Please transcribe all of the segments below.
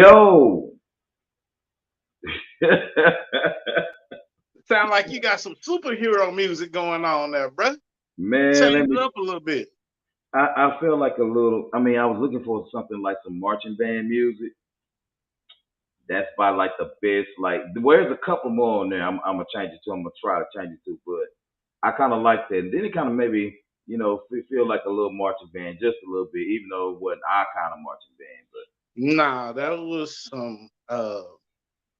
Yo, Sound like you got some superhero music going on there, bruh. man, Change it up a little bit. I feel like a little. I mean, I was looking for something like some marching band music. That's by like the best. Like, where's a couple more on there? I'm gonna change it to. I'm gonna try to change it to, but I kind of like that. And then it kind of maybe feel like a little marching band, just a little bit, even though it wasn't our kind of marching band. Nah, that was some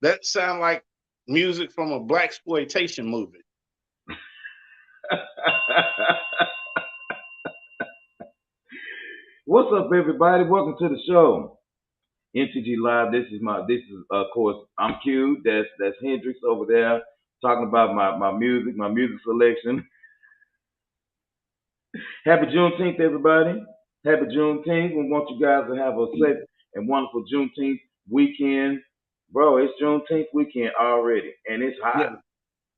that sound like music from a black exploitation movie. But what's up, everybody? Welcome to the show. MTG Live. This is of course I'm Q. That's Hendrix over there talking about my music selection. Happy Juneteenth, everybody. Happy Juneteenth. We want you guys to have a safe and wonderful Juneteenth weekend. Bro, it's Juneteenth weekend already, and it's hot. Yeah,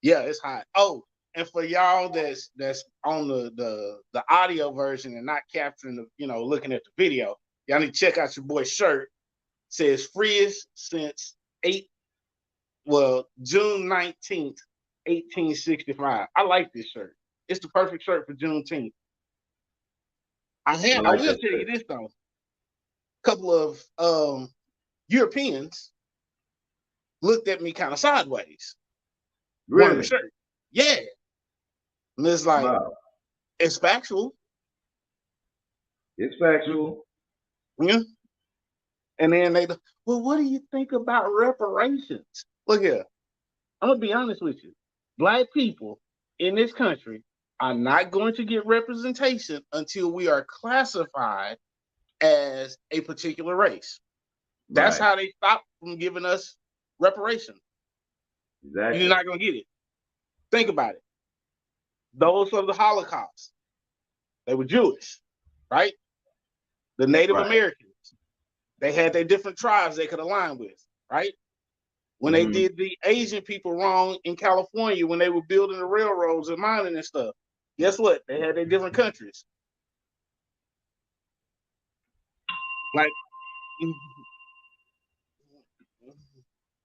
yeah, it's hot. Oh, and for y'all that's on the audio version and not capturing the looking at the video, y'all need to check out your boy's shirt. Says freest since June 19th, 1865. I like this shirt. It's the perfect shirt for Juneteenth. I I like will that tell you shirt. this though. A couple of Europeans looked at me kind of sideways. One of the Really? shirt. Yeah. And it's like, Wow. it's factual. It's Mm, factual. yeah. And then well, what do you think about reparations? Look here. I'm gonna be honest with you. Black people in this country are not going to get representation until we are classified as a particular race. That's Right. how they stop from giving us reparations. You're Exactly. not gonna get it. Think about it. Those of the Holocaust, they were Jewish, right? The Native Right. Americans, they had their different tribes they could align with, right? When they Hmm. did the Asian people wrong in California when they were building the railroads and mining and stuff, guess what? They had their different countries. Like,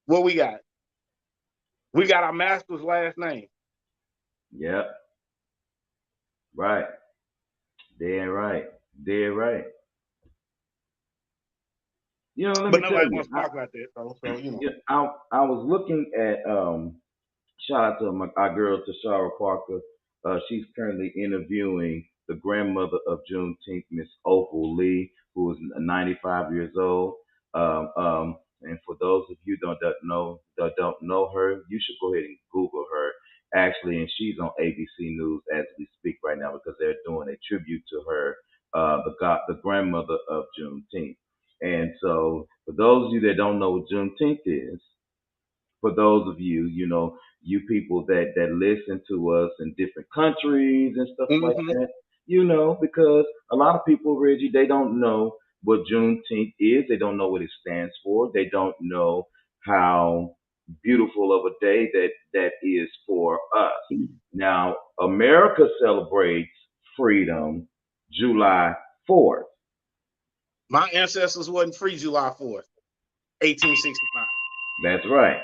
what we got? We got our master's last name. Yep. Right. Dead right. Dead right. Let But me tell nobody you. wants to talk about that, so. I was looking at shout out to our girl Tashara Parker. She's currently interviewing the grandmother of Juneteenth, Miss Opal Lee, who is 95 years old. And for those of you that don't know her, you should go ahead and Google her. Actually, and she's on ABC News as we speak right now because they're doing a tribute to her, the grandmother of Juneteenth. And so, for those of you that don't know what Juneteenth is, for those of you, you people that listen to us in different countries and stuff like Hmm. that, because a lot of people, Reggie, they don't know what Juneteenth is. They don't know what it stands for. They don't know how beautiful of a day that is for us. Now, America celebrates freedom July 4th. My ancestors wasn't free July 4th, 1865. That's right.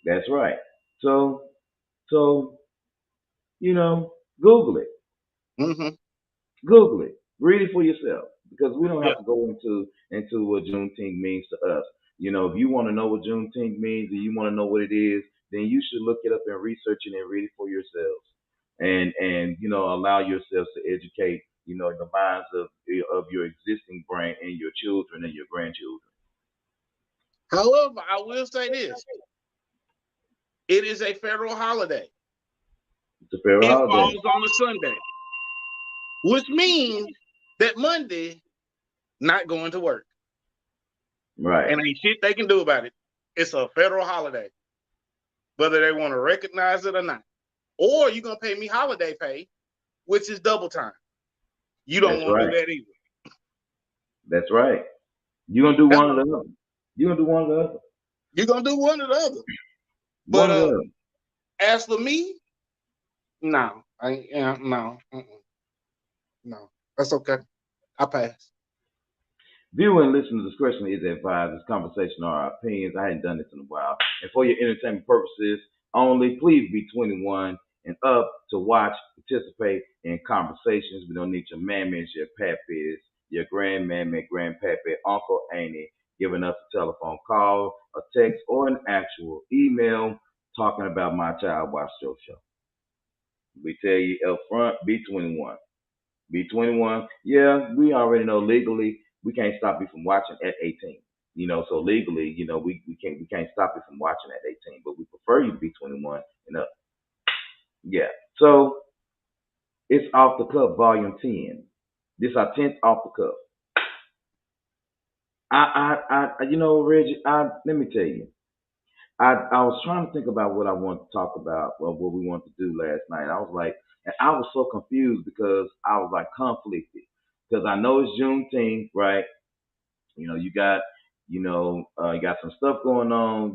That's right. So, so Google it. Hmm. Google it. Read it for yourself because we don't Yeah. have to go into what Juneteenth means to us. If you want to know what Juneteenth means and you want to know what it is, then you should look it up and research it and read it for yourselves, and allow yourselves to educate the minds of your existing brain and your children and your grandchildren. However, I will say this: it is a federal holiday. It's a federal It holiday, falls on a Sunday, which means that Monday not going to work, right? and ain't shit they can do about it. It's a federal holiday, whether they want to recognize it or not. Or you're gonna pay me holiday pay, which is double time. You don't That's want to do right. that either. That's right. You're gonna do one or Hello. the other. You're gonna do one or the other. You're gonna do one or the other. But One or the other. as for me, no, no, no. That's okay. I pass. Viewer and listener discretion is advised. This conversation are our opinions. I hadn't done this in a while. And for your entertainment purposes only, please be 21 and up to watch, participate in conversations. We don't need your mammies, your pappies, your grandmammy, grandpappy, Uncle Annie giving us a telephone call, a text, or an actual email talking about My Child Watch Your Show. We tell you up front, be 21. Be 21. Yeah, we already know legally we can't stop you from watching at 18. So legally, we can't stop you from watching at 18, but we prefer you to be 21 and up. Yeah. So it's Off the Cuff Volume 10. This is our 10th Off the Cuff. Reggie, let me tell you. I was trying to think about what I want to talk about, or what we wanted to do last night. I was like, and I was so confused because I was like conflicted because I know it's Juneteenth, right? You got some stuff going on,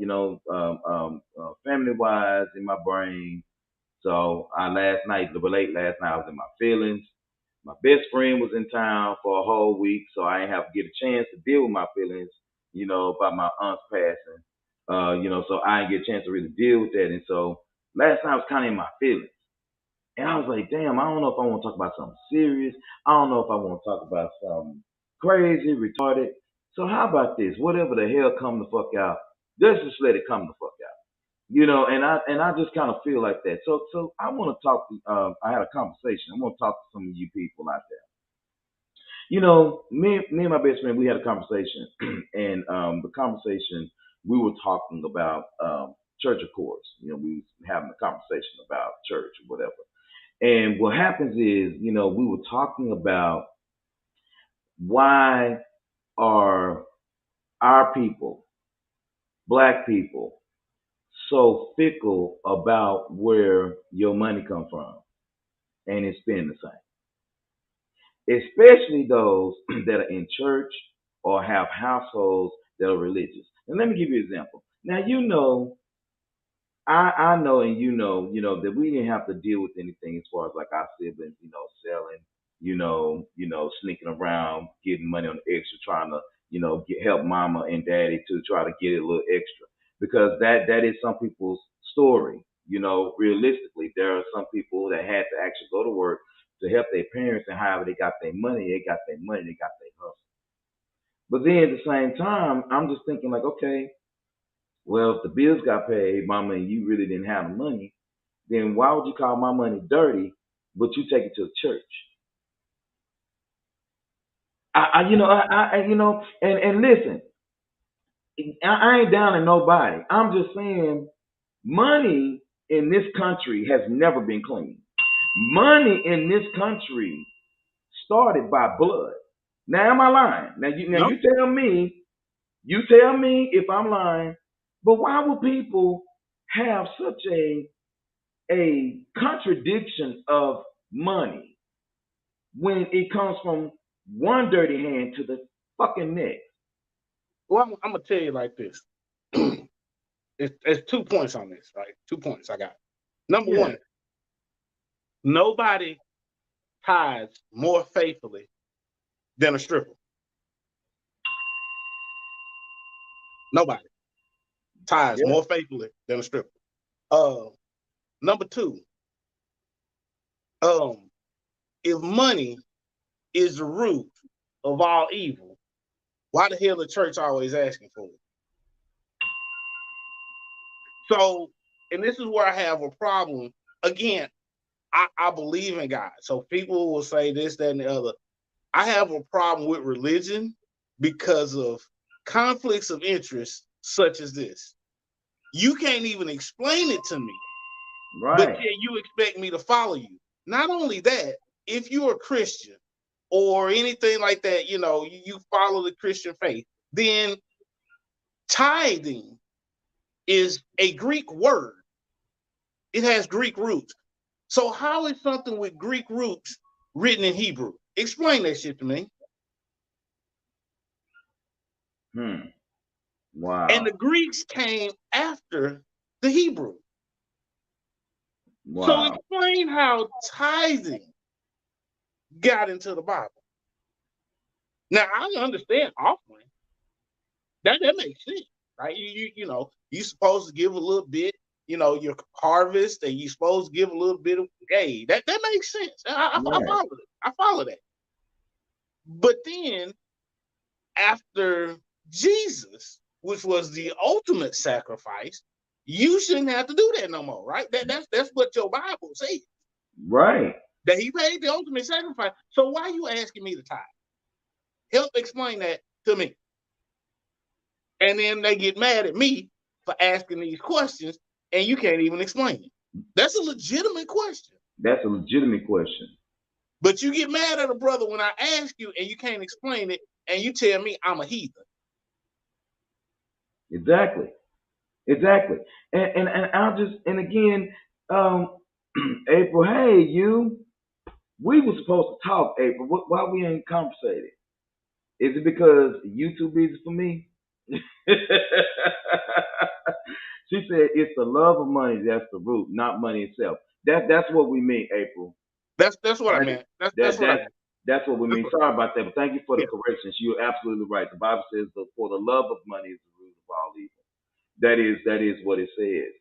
family wise in my brain. So last night, late last night, I was in my feelings. My best friend was in town for a whole week, so I didn't have to get a chance to deal with my feelings, about my aunt's passing. So I didn't get a chance to really deal with that. And so last night I was kind of in my feelings. And I was like, damn, I don't know if I want to talk about something serious. I don't know if I want to talk about something crazy, retarded. So how about this? Whatever the hell come the fuck out, let's just let it come the fuck out. And I just kind of feel like that. So I want to talk. I had a conversation. I want to talk to some of you people out there. Me and my best friend, we had a conversation, and the conversation we were talking about church, of course. We was having a conversation about church or whatever. And what happens is, we were talking about why are our people, black people, so fickle about where your money comes from and it's been the same. Especially those that are in church or have households that are religious. And let me give you an example. Now I know and that we didn't have to deal with anything as far as like our siblings, selling, sneaking around, getting money on the extra, trying to, help mama and daddy to try to get a little extra. Because that is some people's story. Realistically, there are some people that had to actually go to work to help their parents, and however they got their money, they got their hustle. But then at the same time, I'm just thinking like, okay, well, if the bills got paid, mama, and you really didn't have the money, then why would you call my money dirty, but you take it to the church? And listen, I ain't down to nobody. I'm just saying, money in this country has never been clean. Money in this country started by blood. Now, am I lying? Now Nope. you tell me if I'm lying. But why would people have such a contradiction of money when it comes from one dirty hand to the fucking next? Well, I'm gonna tell you like this. It's 2 points on this, right? 2 points I got. Number Yeah. one, nobody tithes more faithfully than a stripper. Nobody tithes Yeah. more faithfully than a stripper. Uh, Number two, um, if money is the root of all evil, why the hell the church always asking for it? So, and this is where I have a problem. Again, I believe in God. So people will say this, that, and the other. I have a problem with religion because of conflicts of interest such as this. You can't even explain it to me, but Right. yet you expect me to follow you. Not only that, if you're a Christian or anything like that, you follow the Christian faith, then tithing is a Greek word. It has Greek roots. So how is something with Greek roots written in Hebrew? Explain that shit to me. Hmm. And the Wow. Greeks came after the Hebrew. So Wow. explain how tithing got into the Bible. Now I understand offering. That makes sense, right? You supposed to give a little bit, your harvest, and you supposed to give a little bit of that makes sense. I Right. follow it. I follow that. But then after Jesus, which was the ultimate sacrifice, you shouldn't have to do that no more, right? That's what your Bible says. Right. That he paid the ultimate sacrifice. So why are you asking me to tithe? Help explain that to me. And then they get mad at me for asking these questions, and you can't even explain it. That's a legitimate question. That's a legitimate question. But you get mad at a brother when I ask you and you can't explain it, and you tell me I'm a heathen. Exactly. Exactly. And I'll just and again, April, hey you, we were supposed to talk, April. Why we ain't conversated? Is it because you too busy for me? She said it's the love of money that's the root, not money itself. That's what we mean, April. That's what I That, meant. that That's what I that meant. that's what we That's mean. what, Sorry about that, but thank you for the yeah. corrections. You're absolutely right. The Bible says for the love of money is the root of all evil. That is what it says.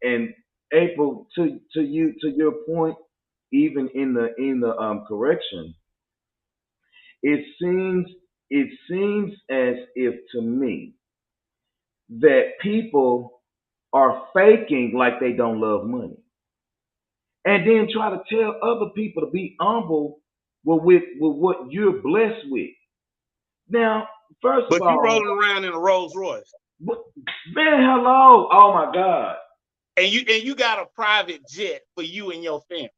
And April, to your point, even in the correction, it seems as if to me that people are faking like they don't love money, and then try to tell other people to be humble with what you're blessed with. Now, first of But you all, rolling around in a Rolls Royce, man, hello, oh my God, and you got a private jet for you and your family,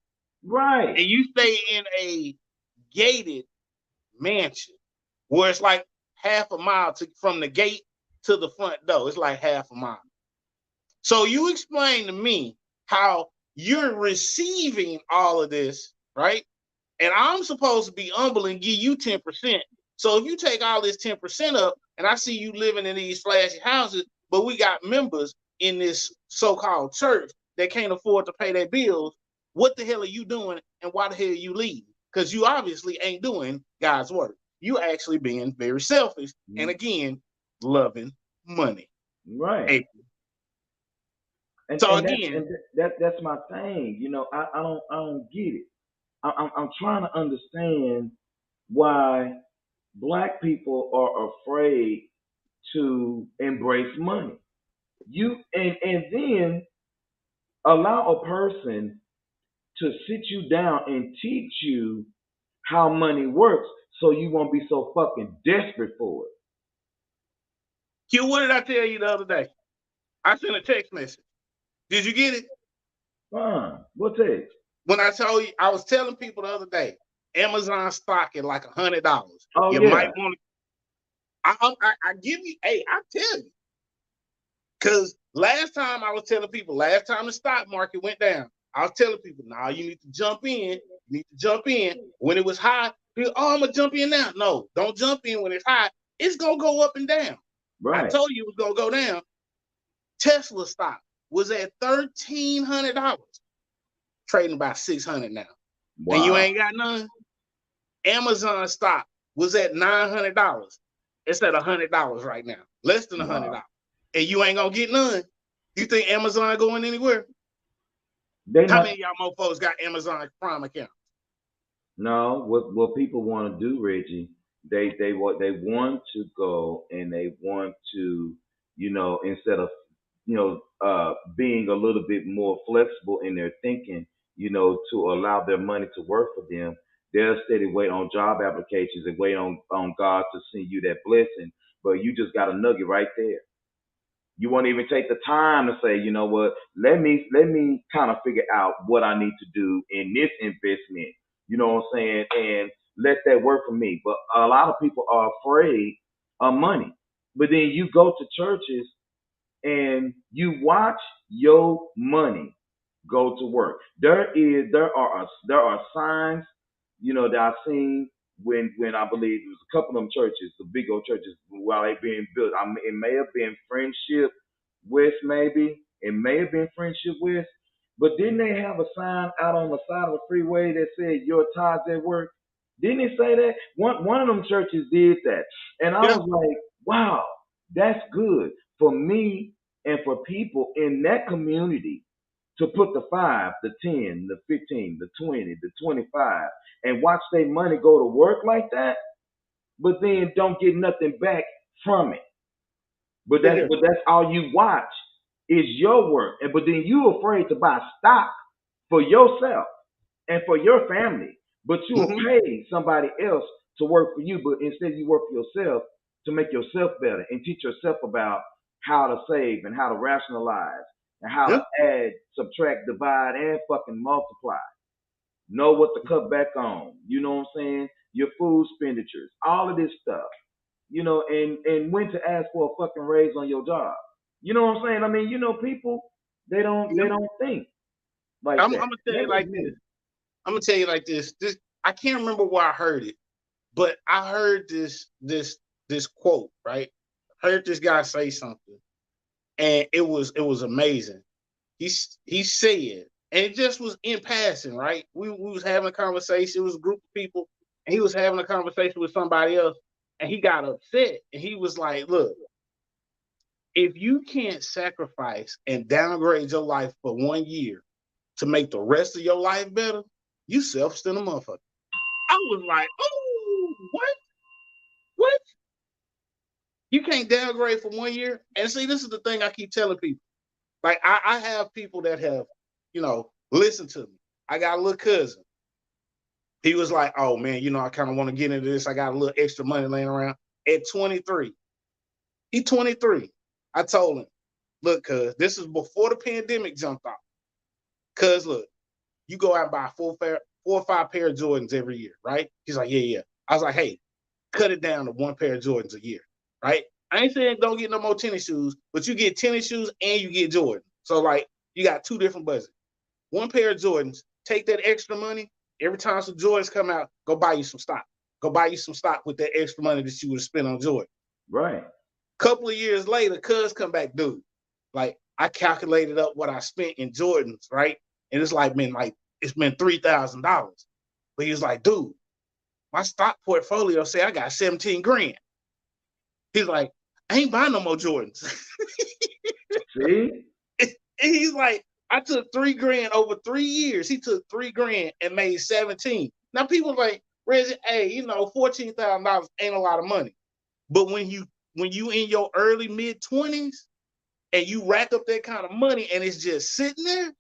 right, and you stay in a gated mansion where it's like half a mile from the gate to the front door. It's like half a mile. So you explain to me how you're receiving all of this, right? And I'm supposed to be humble and give you 10%. So if you take all this 10% up, and I see you living in these flashy houses, but we got members in this so-called church that can't afford to pay their bills, what the hell are you doing and why the hell are you leaving? Because you obviously ain't doing God's work. You actually being very selfish and again, loving money. right. Hey, And so and that's again, and that's my thing. I don't get it. I'm trying to understand why black people are afraid to embrace money. And then allow a person to sit you down and teach you how money works so you won't be so fucking desperate for it. Q, what did I tell you the other day? I sent a text message. Did you get it? Fine. What's it? When I told you, I was telling people the other day, Amazon stock at like $100. Oh You might yeah. want to. I give you. Hey, I tell you, because last time I was telling people, last time the stock market went down, I was telling people, nah, you need to jump in. You need to jump in when it was high. People, oh, I'm gonna jump in now. No, don't jump in when it's high. It's gonna go up and down. I Right. told you it was gonna go down. Tesla stock was at $1,300, trading about 600 now, and you Wow. ain't got none. Amazon stock was at $900. It's at $100 right now, less than Wow. $100, and you ain't gonna get none. You think Amazon going anywhere? They How not. many of y'all mofos got Amazon Prime account? No, what people want to do, Reggie, they want to go and they want to, instead of being a little bit more flexible in their thinking, to allow their money to work for them, they'll steady wait on job applications and wait on God to send you that blessing. But you just got a nugget right there. You won't even take the time to say, you know what, let me kind of figure out what I need to do in this investment. You know what I'm saying? And let that work for me. But a lot of people are afraid of money. But then you go to churches and you watch your money go to work. There are signs, that I've seen when I believe it was a couple of them churches, the big old churches, while they being built. It may have been Friendship West, maybe it may have been Friendship West, but didn't they have a sign out on the side of the freeway that said "Your tithes at work"? Didn't it say that? One of them churches did that. And I Yeah. was like, wow, that's good for me and for people in that community to put the 5, the 10, the 15, the 20, the 25 and watch their money go to work like that, but then don't get nothing back from it. Look here. But that's all you watch is your work. And but then you afraid to buy stock for yourself and for your family. But you will Hmm. pay somebody else to work for you, but instead you work for yourself to make yourself better and teach yourself about how to save and how to rationalize and how Yeah. to add, subtract, divide, and fucking multiply. Know what to cut back on. You know what I'm saying? Your food expenditures, all of this stuff. And when to ask for a fucking raise on your job. You know what I'm saying? I mean, people they Yeah. don't think like I'm that. gonna tell you That is like this. me. I'm gonna tell you like this. This I can't remember where I heard it, but I heard this quote, right? I heard this guy say something, and it was amazing. He said, and it just was in passing, right? We was having a conversation. It was a group of people, and he was having a conversation with somebody else, and he got upset, and he was like, "Look, if you can't sacrifice and downgrade your life for 1 year to make the rest of your life better, you selfish-than a motherfucker." I was like, "Oh, what? What? You can't downgrade for 1 year?" And see, this is the thing I keep telling people. Like, I have people that have, listen to me. I got a little cousin. He was like, "Oh man, I kind of want to get into this. I got a little extra money laying around." At 23, he 23. I told him, "Look, cuz this is before the pandemic jumped off. Cuz look, you go out and buy 4 or 5 pair of Jordans every year, right?" He's like, "Yeah, yeah." I was like, "Hey, cut it down to 1 pair of Jordans a year, right? I ain't saying don't get no more tennis shoes, but you get tennis shoes and you get Jordan. So like you got two different budgets. 1 pair of Jordans, take that extra money. Every time some Jordans come out, go buy you some stock. Go buy you some stock with that extra money that you would have spent on Jordan." Right. Couple of years later, cuz come back, dude. Like I calculated up what I spent in Jordans, right? And it's been $3,000. But he was like, "Dude, my stock portfolio say I got 17 grand." He's like, "I ain't buying no more Jordans." See? And he's like, "I took 3 grand over 3 years. He took 3 grand and made 17." Now people like, "Reggie, hey, $14,000 ain't a lot of money." But when you in your early mid 20s and you rack up that kind of money and it's just sitting there,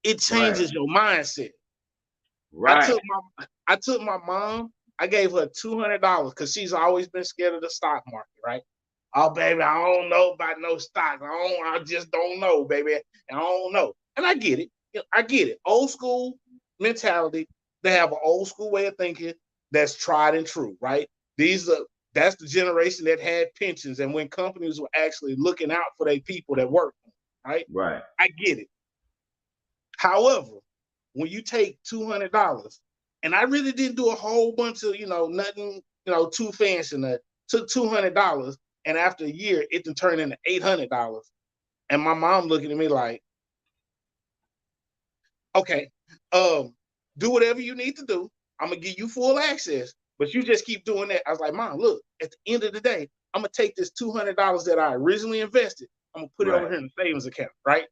it Right. changes your mindset. I Right. took my mom. I gave her $200 because she's always been scared of the stock market, right? "Oh, baby, I don't know about no stock. I just don't know, baby. I don't know." And I get it. I get it. Old school mentality. They have an old school way of thinking that's tried and true, right? These are That's the generation that had pensions and when companies were actually looking out for their people that work, right? Right. I get it. However, when you take $200, and I really didn't do a whole bunch of, nothing, too fancy. Took $200, and after a year, it can turn into $800. And my mom looking at me like, "Okay, um, do whatever you need to do. I'm gonna give you full access, but you just keep doing that." I was like, "Mom, look, at the end of the day, I'm gonna take this $200 that I originally invested. I'm gonna put it over Right. here in the savings account, right?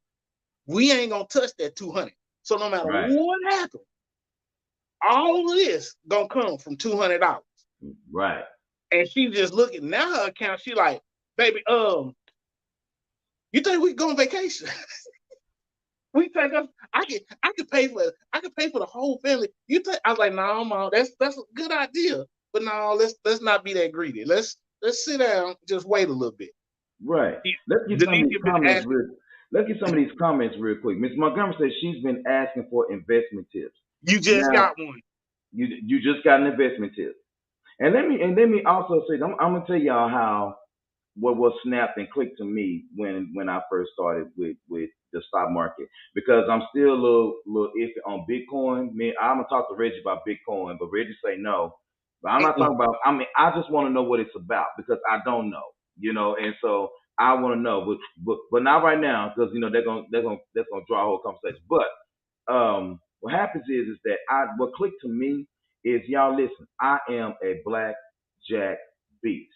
We ain't gonna touch that 200. So no matter Right. what happens, all of this gonna come from $200." Right. And she just looking now her account. She like, "Baby, you think we go on vacation? We take us. I could pay for the whole family. You think?" I was like, "No, mom, that's a good idea, but no, let's not be that greedy. Let's sit down, just wait a little bit." Right. Let's get some of Denise these has been comments asking. real. Let's get some of these comments real quick. Miss Montgomery says she's been asking for investment tips. You just Now got one. you just got an investment tip. And let me also say I'm gonna tell y'all how what snapped and clicked to me when I first started with the stock market because I'm still a little iffy on Bitcoin. I'm gonna talk to Reggie about Bitcoin, but Reggie say no. But I'm not Mm-mm. talking about. I mean, I just want to know what it's about because I don't know, and so I want to know, but not right now because they're gonna draw a whole conversation. But what happens is that what clicked to me is, y'all listen, I am a blackjack beast.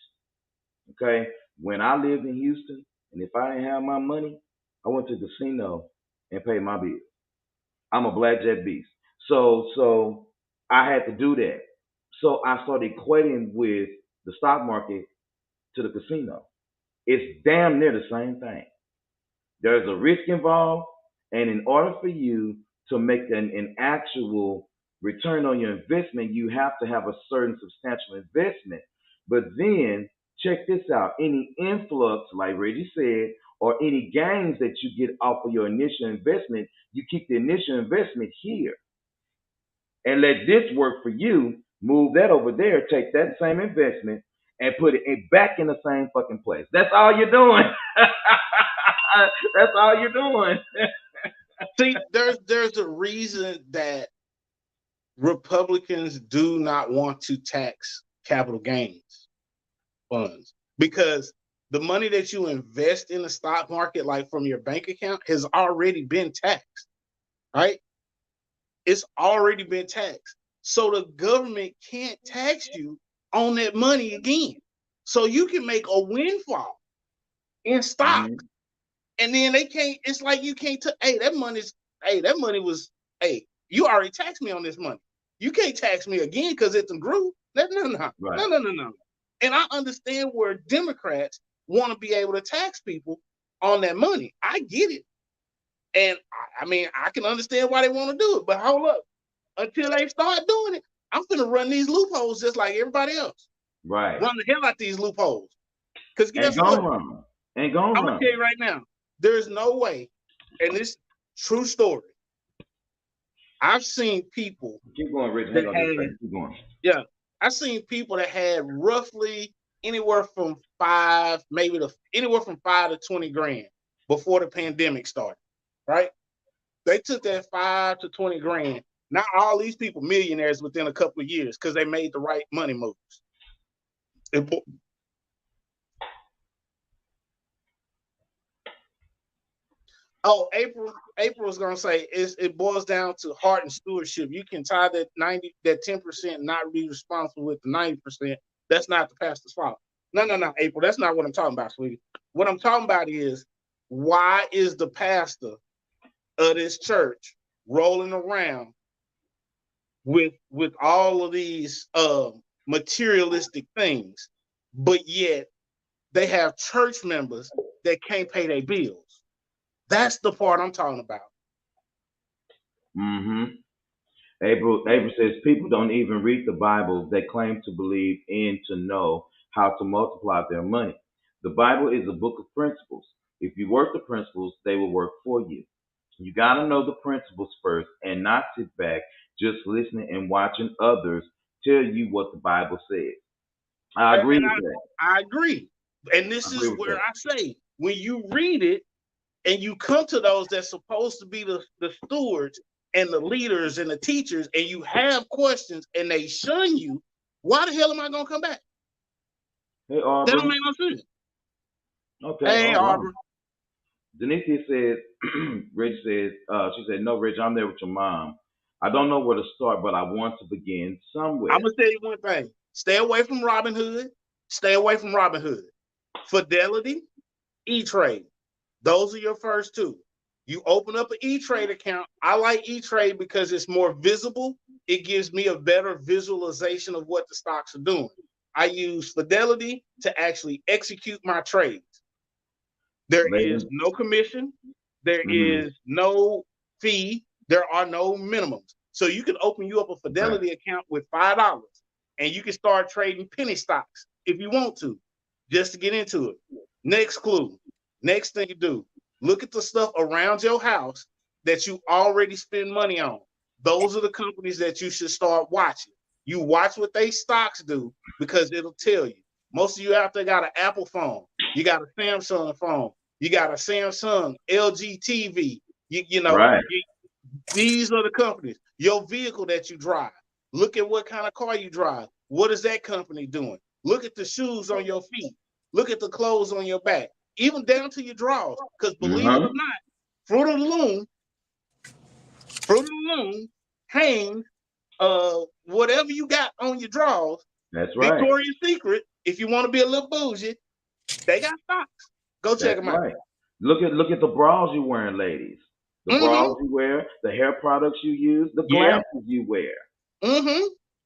Okay? When I lived in Houston, and if I didn't have my money, I went to the casino and paid my bills. I'm a blackjack beast. So I had to do that. So I started equating with the stock market to the casino. It's damn near the same thing. There's a risk involved, and in order for you to make an actual return on your investment, you have to have a certain substantial investment. But then check this out: any influx, like Reggie said, or any gains that you get off of your initial investment, you keep the initial investment here and let this work for you. Move that over there, take that same investment and put it back in the same fucking place. That's all you're doing. That's all you're doing. See, there's a reason that Republicans do not want to tax capital gains funds, because the money that you invest in the stock market, like from your bank account, has already been taxed, right? It's already been taxed. So the government can't tax you on that money again. So you can make a windfall in stocks. Mhm. And then they can't, it's like you can't, that money was, you already taxed me on this money. You can't tax me again because it's a grew. No. Right. No. And I understand where Democrats want to be able to tax people on that money. I get it. And I mean, I can understand why they want to do it, but hold up. Until they start doing it, I'm gonna run these loopholes just like everybody else. Right. Run the hell out these loopholes. Because Ain't guess what? gonna run. Ain't gonna I'm gonna run. tell you right now, there's no way, and this true story. I've seen people Keep going, Rich. that Hang on just a had, second. Keep going. yeah, I've seen people that had roughly anywhere from anywhere from 5 to 20 grand before the pandemic started, right? They took that 5 to 20 grand. Not all these people millionaires within a couple of years because they made the right money moves. Oh, April was gonna say it boils down to heart and stewardship. You can tie that 10%, not be responsible with the 90%. That's not the pastor's fault. No, April. That's not what I'm talking about, sweetie. What I'm talking about is, why is the pastor of this church rolling around with all of these materialistic things, but yet they have church members that can't pay their bills? That's the part I'm talking about. Mm-hmm. April says people don't even read the Bible. They claim to believe in to know how to multiply their money. The Bible is a book of principles. If you work the principles, they will work for you. You got to know the principles first and not sit back just listening and watching others tell you what the Bible says. I agree And with that. I agree. And I this agree is with where that. I say, when you read it and you come to those that's supposed to be the stewards and the leaders and the teachers, and you have questions and they shun you, why the hell am I going to come back? Hey, That don't Aubrey. make no sense. Okay, Hey, all right. Arbor. Denise says, Rich says, she said, no, Rich, I'm there with your mom. I don't know where to start, but I want to begin I'm somewhere. going to tell you one thing. Stay away from Robinhood. Stay away from Robinhood. Fidelity, E-Trade. Those are your first two. You open up an E-Trade account. I like E-Trade because it's more visible. It gives me a better visualization of what the stocks are doing. I use Fidelity to actually execute my trades. There is Ladies, no commission. There mm-hmm. is no fee. There are no minimums. So you can open you up a Right. Fidelity account with $5 and you can start trading penny stocks if you want to, just to get into it. Next clue. Next thing you do, look at the stuff around your house that you already spend money on. Those are the companies that you should start watching. You watch what they stocks do because it'll tell you. Most of you out there got an Apple phone. You got a Samsung phone. You got a Samsung, LG TV. Right. These are the companies. Your vehicle that you drive. Look at what kind of car you drive. What is that company doing? Look at the shoes on your feet. Look at the clothes on your back, even down to your drawers. Because believe it or not, Fruit of the Loom hangs whatever you got on your drawers. That's right. Victoria's Secret, if you want to be a little bougie, they got stocks. Go check That's them out. right. Look at the bras you're wearing, ladies. The bras you wear, the hair products you use, the glasses you wear.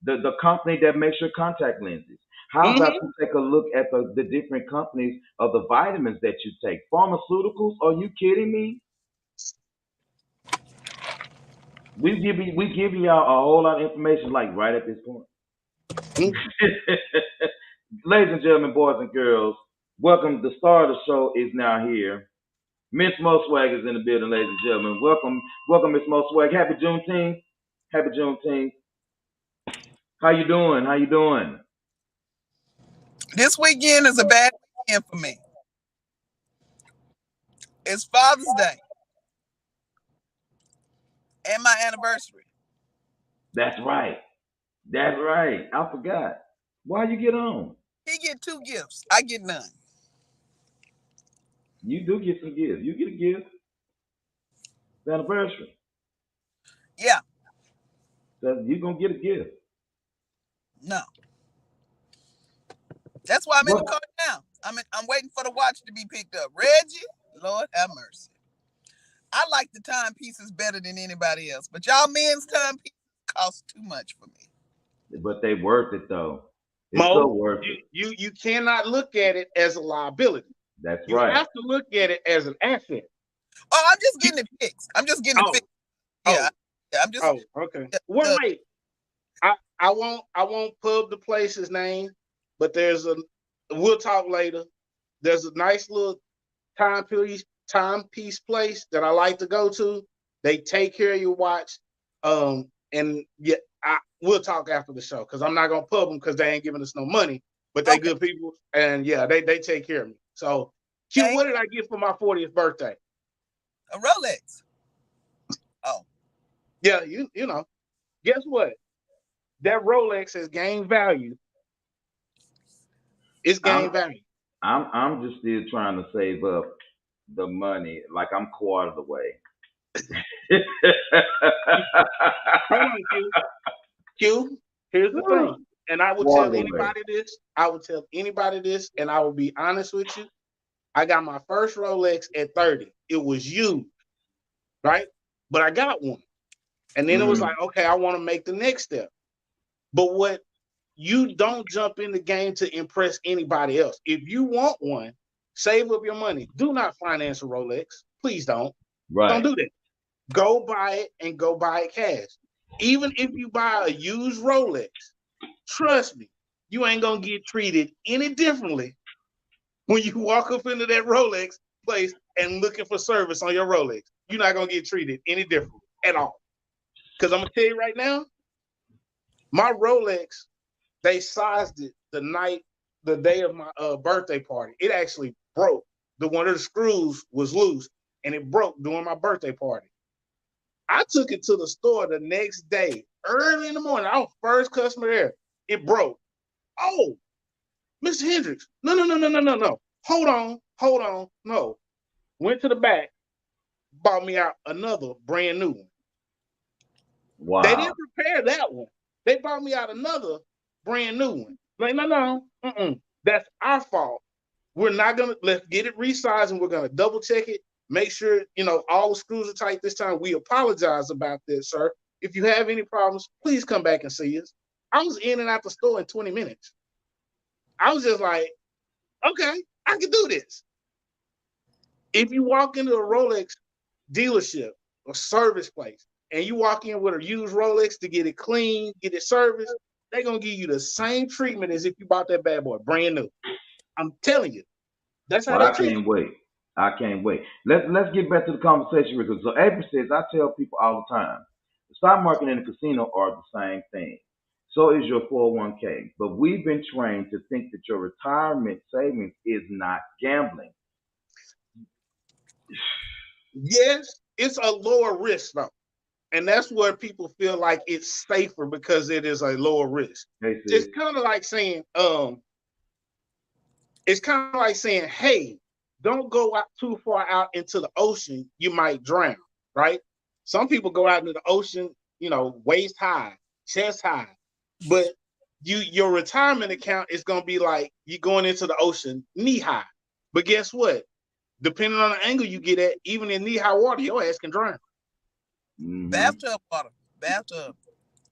The company that makes your contact lenses. How about you take a look at the different companies of the vitamins that you take? Pharmaceuticals? Are you kidding me? We give you a whole lot of information like right at this point. Ladies and gentlemen, boys and girls, welcome. The star of the show is now here. Miss Mo Swag is in the building, ladies and gentlemen. Welcome, Miss Mo Swag. Happy Juneteenth. Happy Juneteenth. How you doing? This weekend is a bad weekend for me. It's Father's Day and my anniversary. That's right. I forgot. Why you get on? He get 2 gifts. I get none. You do get some gifts. You get a gift. The anniversary. Yeah. So you gonna get a gift. No. That's why I'm in the car now. I'm waiting for the watch to be picked up. Reggie, Lord have mercy. I like the timepieces better than anybody else, but y'all men's timepieces cost too much for me. But they worth it though. It's Mo, so worth it. You cannot look at it as a liability. That's right. You have to look at it as an asset. Oh, I'm just getting it fixed. I'm just getting it fixed. Yeah. I'm just. Oh, okay. Well, wait. I won't pub the place's name, but we'll talk later. There's a nice little timepiece place that I like to go to. They take care of your watch. And yeah, we'll talk after the show because I'm not gonna pub them because they ain't giving us no money, but they good people, and yeah, they take care of me. So, Q, what did I get for my 40th birthday? A Rolex. Oh, yeah, you know, guess what? That Rolex has gained value. It's gained value. I'm just still trying to save up the money. Like I'm quarter of the way. Hold on, Q. Here's the thing, and I will tell anybody this. And I will be honest with you. I got my first Rolex at 30. It was used, right? But I got one, and then it was like, okay, I want to make the next step. But what you don't jump in the game to impress anybody else. If you want one, save up your money. Do not finance a Rolex. Please don't. Right. Don't do that. Go buy it and go buy it cash. Even if you buy a used Rolex, trust me, you ain't gonna get treated any differently when you walk up into that Rolex place and looking for service on your Rolex. You're not gonna get treated any differently at all. Because I'm gonna tell you right now, my Rolex, they sized it the day of my birthday party. It actually broke. One of the screws was loose and it broke during my birthday party. I took it to the store the next day, early in the morning. I was first customer there. It broke. Oh, Mr. Hendricks. No. Hold on. No. Went to the back, bought me out another brand new one. Wow. They didn't prepare that one. They bought me out another brand new one. Like, no. That's our fault. We're not gonna let's get it resized and we're gonna double check it. Make sure all the screws are tight this time. We apologize about this, sir. If you have any problems, please come back and see us. I was in and out the store in 20 minutes. I was just like, okay, I can do this. If you walk into a Rolex dealership or service place and you walk in with a used Rolex to get it clean, get it serviced, they're going to give you the same treatment as if you bought that bad boy brand new. I'm telling you. That's how they treat you. I can't wait. Let's get back to the conversation because so April says I tell people all the time, the stock market and the casino are the same thing. So is your 401k. But we've been trained to think that your retirement savings is not gambling. Yes, it's a lower risk though. And that's where people feel like it's safer because it is a lower risk. It's kind of like saying, hey, don't go out too far out into the ocean, you might drown, right? Some people go out into the ocean, waist high, chest high, But your retirement account is gonna be like you going into the ocean knee high. But guess what? Depending on the angle you get at, even in knee high water, your ass can drown. Bathtub water, bathtub.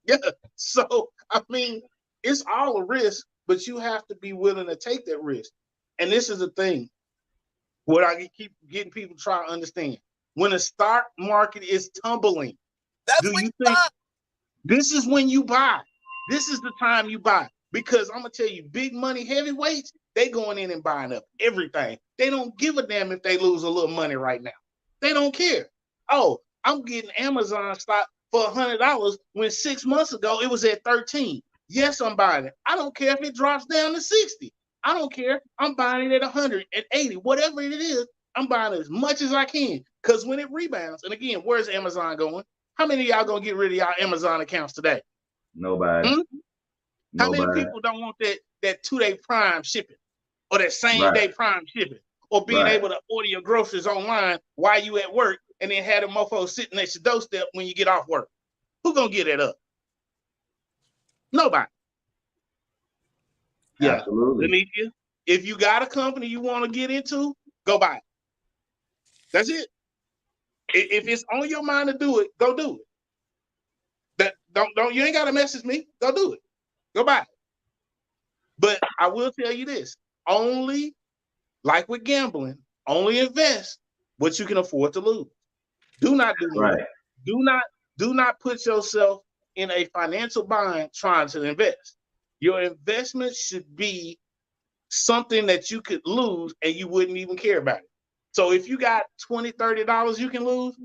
Yeah. So I mean, it's all a risk, but you have to be willing to take that risk. And this is the thing. What I keep getting people to try to understand. When the stock market is tumbling, That's do when you you think buy. this is when you buy? This is the time you buy. Because I'm gonna tell you, big money heavyweights, they going in and buying up everything. They don't give a damn if they lose a little money right now. They don't care. Oh, I'm getting Amazon stock for $100 when 6 months ago it was at 13. Yes, I'm buying it. I don't care if it drops down to 60. I don't care. I'm buying it at 180. Whatever it is, I'm buying as much as I can. Because when it rebounds, and again, where's Amazon going? How many of y'all gonna get rid of y'all Amazon accounts today? Nobody. Hmm? How many Nobody. people don't want that 2-day prime shipping or that same day Right. prime shipping or being Right. able to order your groceries online while you at work and then have the mofo sitting at your doorstep when you get off work? Who gonna get it up? Nobody. Yeah. Absolutely. Demetria, if you got a company you want to get into, go buy it. That's it. If it's on your mind to do it, go do it. That don't you ain't gotta message me. Go do it. Go buy it. But I will tell you this: only, like with gambling, only invest what you can afford to lose. Do not do more. Right. Do not put yourself in a financial bind trying to invest. Your investment should be something that you could lose and you wouldn't even care about it. So if you got $20, $30 you can lose,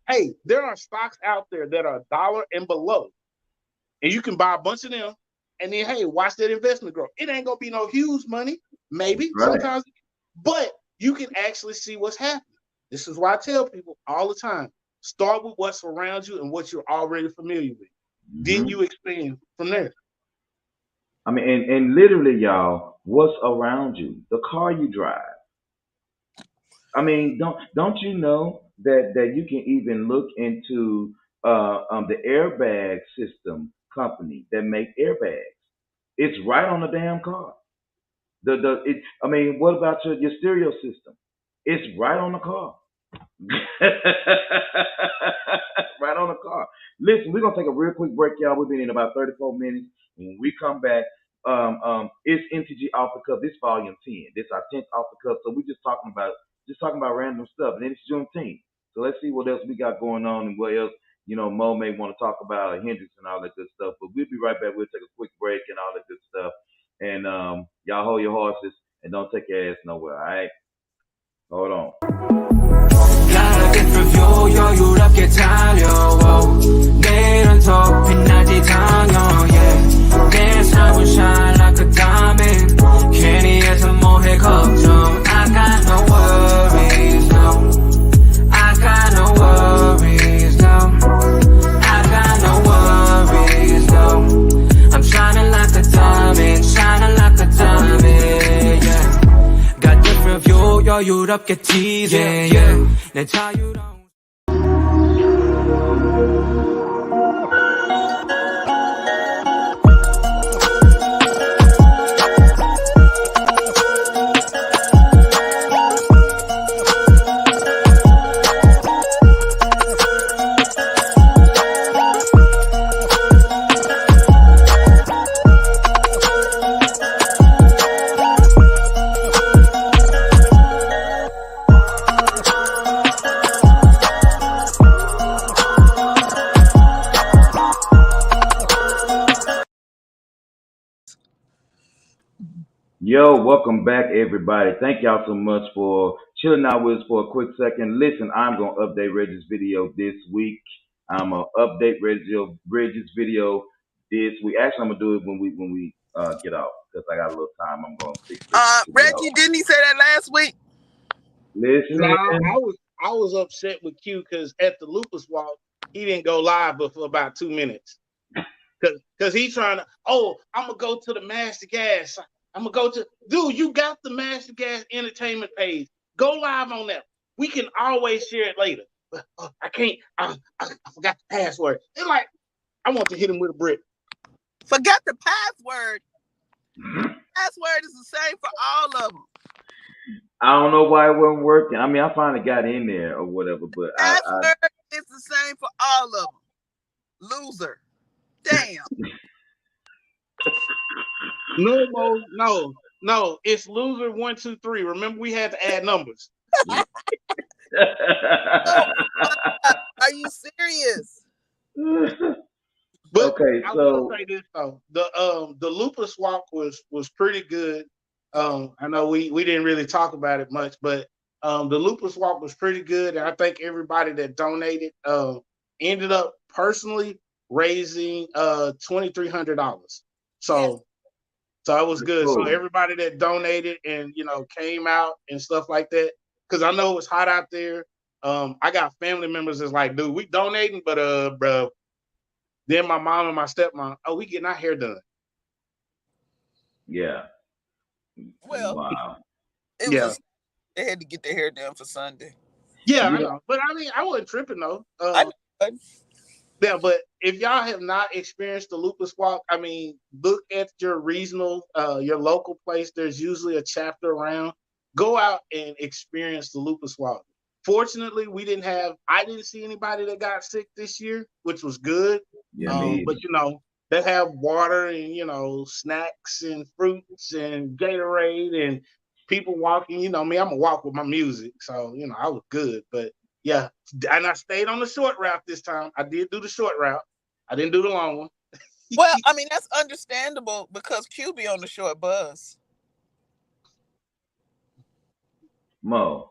hey, there are stocks out there that are $1 and below. And you can buy a bunch of them and then, hey, watch that investment grow. It ain't gonna be no huge money, maybe Right. sometimes, but you can actually see what's happening. This is why I tell people all the time, start with what's around you and what you're already familiar with. Then you expand from there. I mean, and literally, y'all, what's around you? The car you drive. I mean, don't you know that you can even look into the airbag system company that make airbags? It's right on the damn car. It's. I mean, what about your stereo system? It's right on the car. Right on the car. Listen, we're gonna take a real quick break, y'all. We've been in about 34 minutes. When we come back, it's MTG Alpha Cup. This volume 10. This our 10th Alpha Cup. So we just talking about random stuff. And then it's Juneteenth. So let's see what else we got going on and what else, Mo may want to talk about, Hendrix and all that good stuff. But we'll be right back. We'll take a quick break and all that good stuff. And y'all hold your horses and don't take your ass nowhere, all right? Hold on. Got a different view, 여 유럽게 달려워 내일은 더 빛나지 당연 yeah 내 삶은 shine like a diamond 괜히 해서 뭐해 걱정 I got no worries no I got no worries no I got no worries no I'm shining like a diamond shining like a diamond yeah got different view 여유롭게 tease yeah yeah 내 자유로운 Yo, welcome back, everybody. Thank y'all so much for chilling out with us for a quick second. Listen, I'm gonna update Reggie's video this week. I'm gonna update Reggie's video this week. Actually, I'm gonna do it when we get off because I got a little time. I'm gonna fix it. Reggie, didn't he say that last week? Listen, No, I was upset with Q because at the Lupus Walk, he didn't go live but for about 2 minutes. Cause he's trying to, I'm gonna go to the Master Gas. I'm gonna go to, dude, you got the Master Gas entertainment page. Go live on that. We can always share it later. But I can't, I forgot the password. It's like, I want to hit him with a brick. Forgot the password. Password is the same for all of them. I don't know why it wasn't working. I mean, I finally got in there or whatever, but Password is the same for all of them. Loser. Damn. No, Mo, no. It's loser 1, 2, 3. Remember, we had to add numbers. Oh, are you serious? But Okay, I will so say this though, the lupus walk was pretty good. I know we didn't really talk about it much, but the lupus walk was pretty good, and I think everybody that donated ended up personally raising $2,300. Yes. So it was good. So cool. everybody that donated and came out and stuff like that, because I know it was hot out there. I got family members that's like, dude, we donating, but bro. Then my mom and my stepmom, oh, we getting our hair done. Yeah. Well, Wow. it was Yeah. they had to get their hair done for Sunday. Yeah, I Yeah. know. But I mean, I wasn't tripping though. I know. Yeah, but if y'all have not experienced the lupus walk, I mean, look at your regional, your local place. There's usually a chapter around. Go out and experience the lupus walk. Fortunately, I didn't see anybody that got sick this year, which was good. Yeah, me. But they have water and snacks and fruits and Gatorade and people walking. Me, I'm gonna walk with my music, so I was good. But yeah, and I stayed on the short route this time. I did do the short route. I didn't do the long one. Well, I mean, that's understandable because Q be on the short bus. Mo,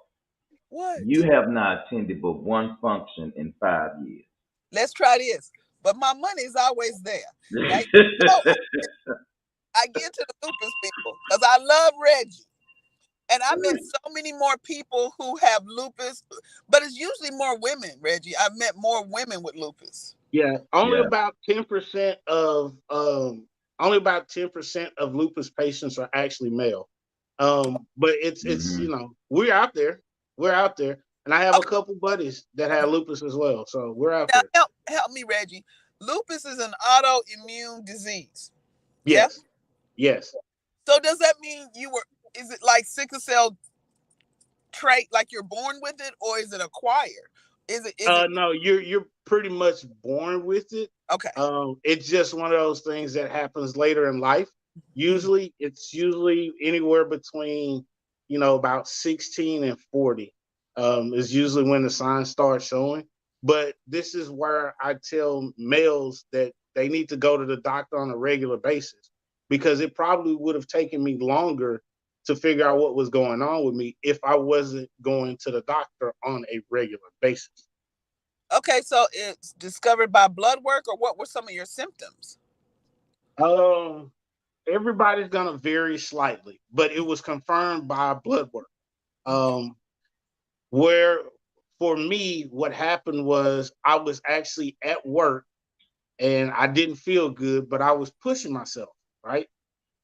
What? you have not attended but one function in 5 years. Let's try this. But my money is always there. Now, I get to the lupus people because I love Reggie. And I met so many more people who have lupus, but it's usually more women, Reggie. I've met more women with lupus. Yeah, only Yeah. about 10% of lupus patients are actually male. But it's we're out there. We're out there. And I have a couple buddies that have lupus as well. So we're out Now, there. help me, Reggie. Lupus is an autoimmune disease. Yes. Yeah? Yes. So does that mean is it like sickle cell trait, like you're born with it, or is it acquired? Is it No, you're pretty much born with it. okay? It's just one of those things that happens later in life. It's usually anywhere between about 16 and 40 is usually when the signs start showing. But this is where I tell males that they need to go to the doctor on a regular basis, because it probably would have taken me longer to figure out what was going on with me if I wasn't going to the doctor on a regular basis. Okay, so it's discovered by blood work, or what were some of your symptoms? Everybody's gonna vary slightly, but it was confirmed by blood work. Where for me, what happened was I was actually at work and I didn't feel good, but I was pushing myself, right?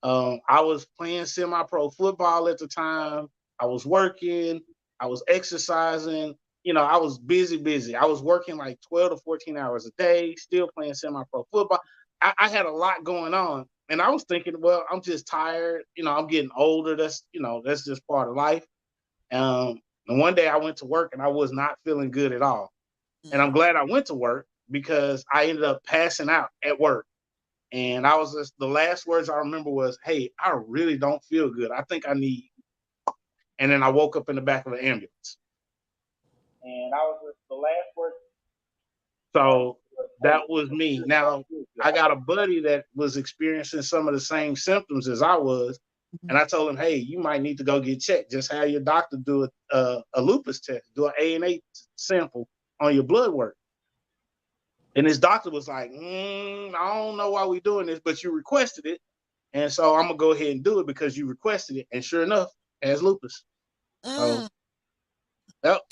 I was playing semi-pro football at the time. I was working, I was exercising, I was busy. I was working like 12 to 14 hours a day, still playing semi-pro football. I had a lot going on. And I was thinking, well, I'm just tired. I'm getting older. That's just part of life. And one day I went to work and I was not feeling good at all. And I'm glad I went to work because I ended up passing out at work. And the last words I remember was, hey, I really don't feel good. I think I need. And then I woke up in the back of an ambulance. And I was the last words. So that was me. Now, I got a buddy that was experiencing some of the same symptoms as I was. And I told him, hey, you might need to go get checked. Just have your doctor do a lupus test, do an ANA sample on your blood work. And his doctor was like, I don't know why we're doing this, but you requested it. And so I'm going to go ahead and do it because you requested it. And sure enough, it has lupus. So, yep.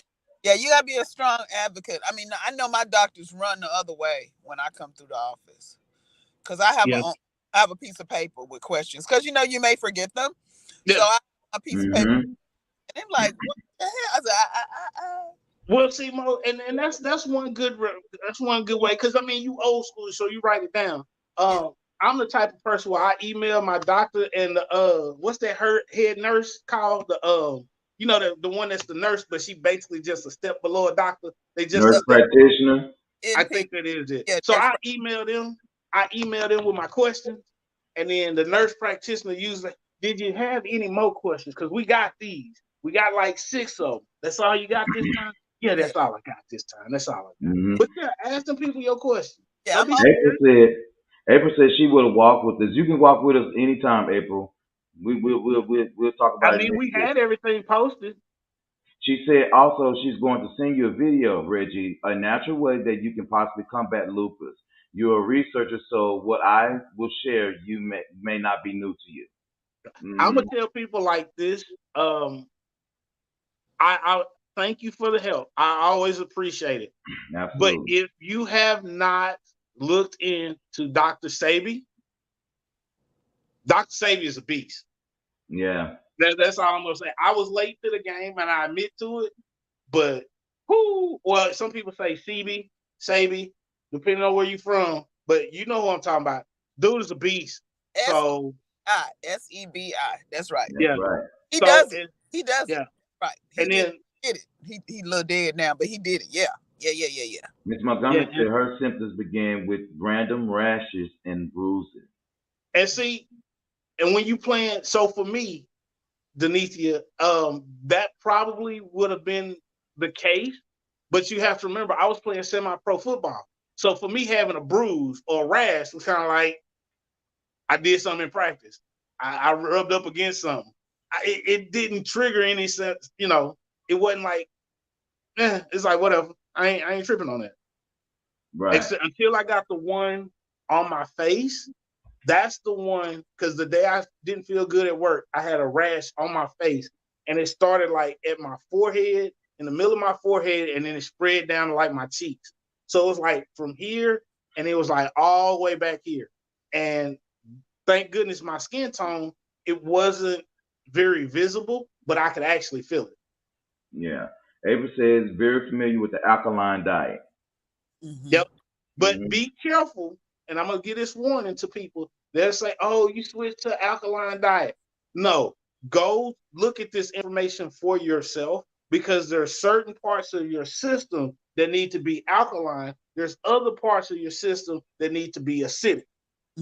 Yeah, you got to be a strong advocate. I mean, I know my doctors run the other way when I come through the office because I have a piece of paper with questions because, you may forget them. Yeah. So I have a piece of paper. And they're like, what the hell? I said, Well, see, Mo, and that's one good way because I mean you old school, so you write it down. I'm the type of person where I email my doctor and the what's that her head nurse called the the one that's the nurse, but she basically just a step below a doctor. They just a Nurse step below. practitioner. I NP. think that is it. Yeah, So that's I right. email them. I email them with my questions, and then the nurse practitioner usually, did you have any more questions? Because we got these. We got like 6 of them. That's all you got this time? Yeah, Yeah, that's all I got this time. That's all I got. Hmm. But yeah, ask them people your questions. yeah. Don't I'm be all, April scared. said. April said she would have walked with us. You can walk with us anytime, April. We'll talk I about it mean, next we week. had everything posted. She said also she's going to send you a video, Reggie, a natural way that you can possibly combat lupus. You're a researcher, so what I will share you may not be new to you. I'm Hmm. gonna tell people like this. Um, I thank you for the help. I always appreciate it. But Absolutely. if you have not looked into Dr. Sabi, Dr. Sabi is a beast. Yeah. That's all I'm gonna say. I was late to the game and I admit to it, but who well, some people say CB, Sabi, depending on where you're from, but you know who I'm talking about. Dude is a beast. So SEBI. That's right. That's yeah. right. He So does it. He does it. yeah. Right. He And then did it. He a little dead now, but he did it. Yeah. Yeah. Ms. yeah, Montgomery said her symptoms began with random rashes and bruises. and see, and when you playing, so for me, Denithia, that probably would have been the case. But you have to remember, I was playing semi-pro football. So for me, having a bruise or a rash was kind of like I did something in practice. I rubbed up against something. It didn't trigger any sense, It wasn't like, it's like whatever. I ain't tripping on that. Right. Except until I got the one on my face. That's the one because the day I didn't feel good at work, I had a rash on my face, and it started like at my forehead, in the middle of my forehead, and then it spread down to like my cheeks. So it was like from here, and it was like all the way back here. And thank goodness my skin tone, it wasn't very visible, but I could actually feel it. Yeah. April says very familiar with the alkaline diet. Mm-hmm. Yep. But Hmm. be careful, and I'm gonna give this warning to people. They'll say, "Oh, you switched to alkaline diet." No, go look at this information for yourself because there are certain parts of your system that need to be alkaline. There's other parts of your system that need to be acidic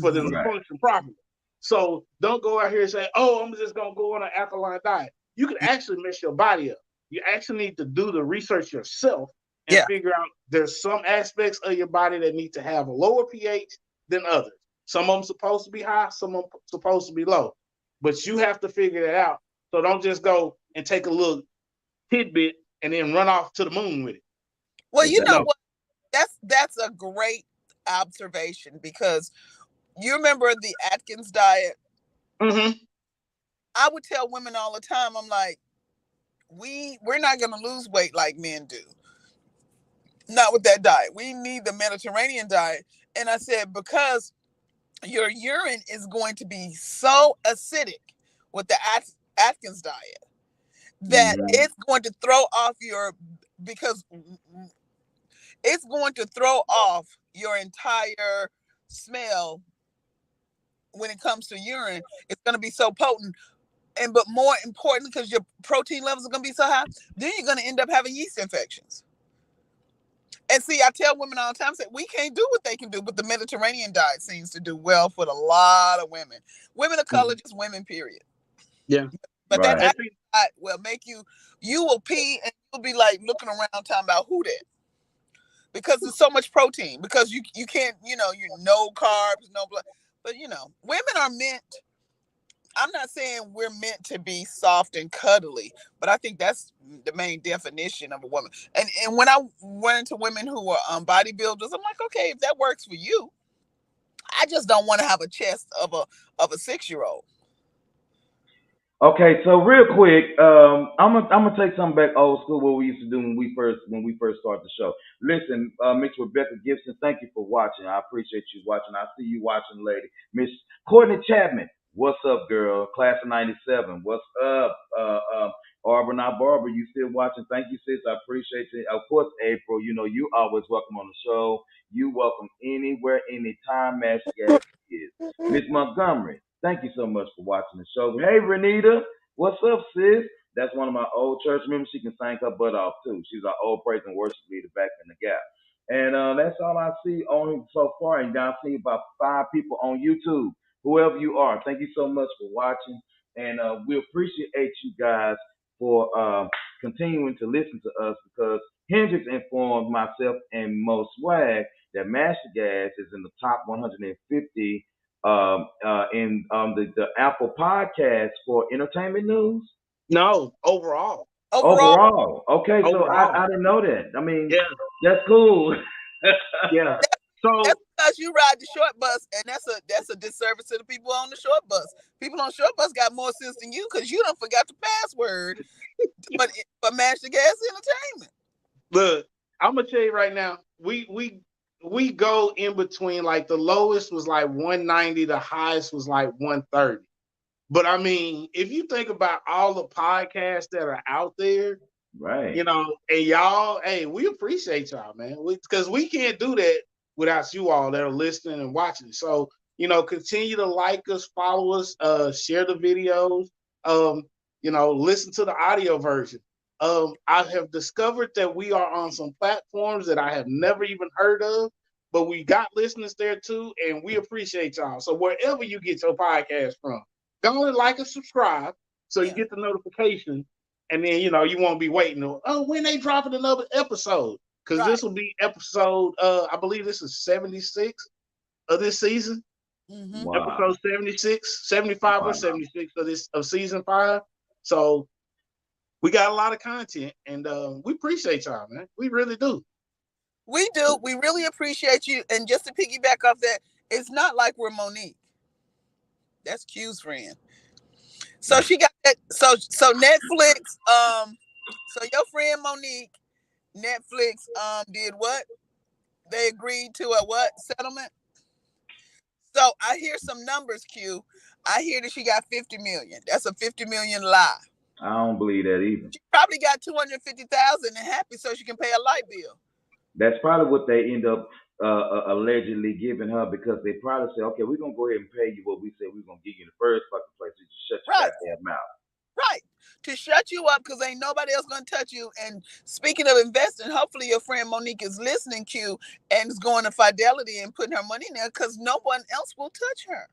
for them to Right. function properly. So don't go out here and say, "Oh, I'm just gonna go on an alkaline diet." You can actually mess your body up. You actually need to do the research yourself and Yeah. figure out there's some aspects of your body that need to have a lower pH than others. Some of them supposed to be high, some of them supposed to be low. But you have to figure that out. So don't just go and take a little tidbit and then run off to the moon with it. Well, you know Exactly. No. what? That's a great observation because you remember the Atkins diet. Mm-hmm. I would tell women all the time, I'm like, we're not gonna lose weight like men do. Not with that diet. We need the Mediterranean diet. And I said, because your urine is going to be so acidic with the Atkins diet that Hmm. it's going to throw off because it's going to throw off your entire smell when it comes to urine. It's going to be so potent. But more importantly, because your protein levels are going to be so high, then you're going to end up having yeast infections. And see, I tell women all the time, say we can't do what they can do, but the Mediterranean diet seems to do well for a lot of women. Women of color, just women, period. Yeah. But that Right. diet will make you will pee and you'll be like looking around talking about who that. Because there's so much protein. Because you can't, you no carbs, no blood. But women are meant. I'm not saying we're meant to be soft and cuddly, but I think that's the main definition of a woman. And when I run into women who are bodybuilders, I'm like, okay, if that works for you, I just don't want to have a chest of a 6-year-old. Okay, so real quick, I'm gonna take something back old school what we used to do when we first started the show. Listen, Miss Rebecca Gibson, thank you for watching. I appreciate you watching. I see you watching, lady. Miss Courtney Chapman, what's up, girl? Class of '97, what's up? Arbor not Barber, you still watching? Thank you, sis. I appreciate it. Of course, April, you always welcome on the show. You welcome anywhere, anytime, Mash Gas. is. Miss Montgomery, thank you so much for watching the show. Hey, Renita, what's up, sis? That's one of my old church members. She can sing her butt off too. She's our old praise and worship leader back in the gap. And that's all I see on so far. And I see about 5 people on YouTube. Whoever you are, thank you so much for watching. And we appreciate you guys for continuing to listen to us because Hendrix informed myself and Mo Swag that Master Gas is in the top 150 in the Apple podcast for entertainment news. No, overall. Overall. Okay, so Overall. I didn't know that. I mean, Yeah. that's cool. Yeah. So That's because you ride the short bus, and that's a disservice to the people on the short bus. People on short bus got more sense than you because you don't forgot the password. but Master Gas Entertainment. look, I'm gonna tell you right now, we go in between. Like the lowest was like 190, the highest was like 130. But I mean, if you think about all the podcasts that are out there, Right. you know, and y'all, hey, we appreciate y'all, man. Because we can't do that without you all that are listening and watching. So, you know, continue to like us, follow us, share the videos, you know, listen to the audio version. I have discovered that we are on some platforms that I have never even heard of, but we got listeners there too, and we appreciate y'all. So wherever you get your podcast from, go and like and subscribe so you get the notification. And then, you know, you won't be waiting. When they dropping another episode. Because this will be episode, I believe this is 76 of this season. Mm-hmm. Wow. Episode 76, 75 or 76 of season 5. So we got a lot of content. And we appreciate y'all, man. We really do. We do. We really appreciate you. And just to piggyback off that, it's not like we're Monique. That's Q's friend. So she got that. So Netflix. So your friend Monique, Netflix did what? They agreed to a what settlement? So I hear some numbers, Q. I hear that she got 50 million. That's a 50 million lie. I don't believe that either. She probably got 250,000 and happy so she can pay a light bill. That's probably what they end up allegedly giving her because they probably say, okay, we're gonna go ahead and pay you what we said we are gonna give you in the first fucking place. You just shut your goddamn mouth. Right. To shut you up because ain't nobody else gonna touch you. And speaking of investing, hopefully your friend Monique is listening, Q, and is going to Fidelity and putting her money in there because no one else will touch her.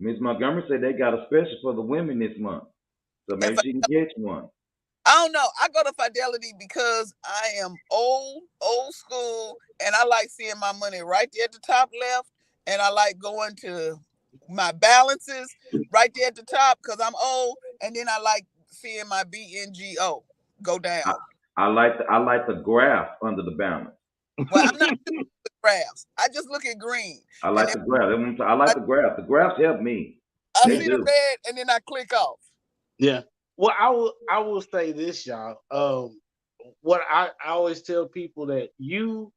Ms. Montgomery said they got a special for the women this month. So maybe she can catch one. I don't know. I go to Fidelity because I am old school, and I like seeing my money right there at the top left, and I like going to my balances right there at the top because I'm old, and then I like seeing my BNGO go down. I like the graph under the balance. Well, I'm not doing the graphs. I just look at green. I like the graph. I like the graph. The graphs help me. I see the red, and then I click off. Yeah. Well, I will say this, y'all. What I always tell people that you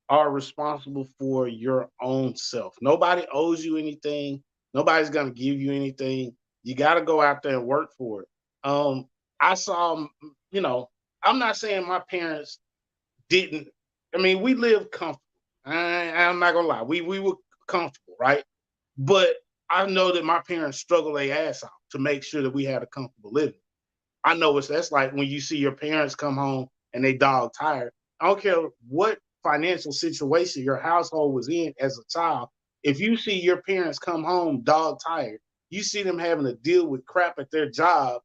are responsible for your own self. Nobody owes you anything. Nobody's gonna give you anything. You got to go out there and work for it. I saw, you know, I'm not saying my parents didn't. I mean, we lived comfortable. I'm not gonna lie. We were comfortable, right? But I know that my parents struggled their ass off to make sure that we had a comfortable living. I know what that's like when you see your parents come home and they dog tired. I don't care what financial situation your household was in as a child. If you see your parents come home dog tired, you see them having to deal with crap at their job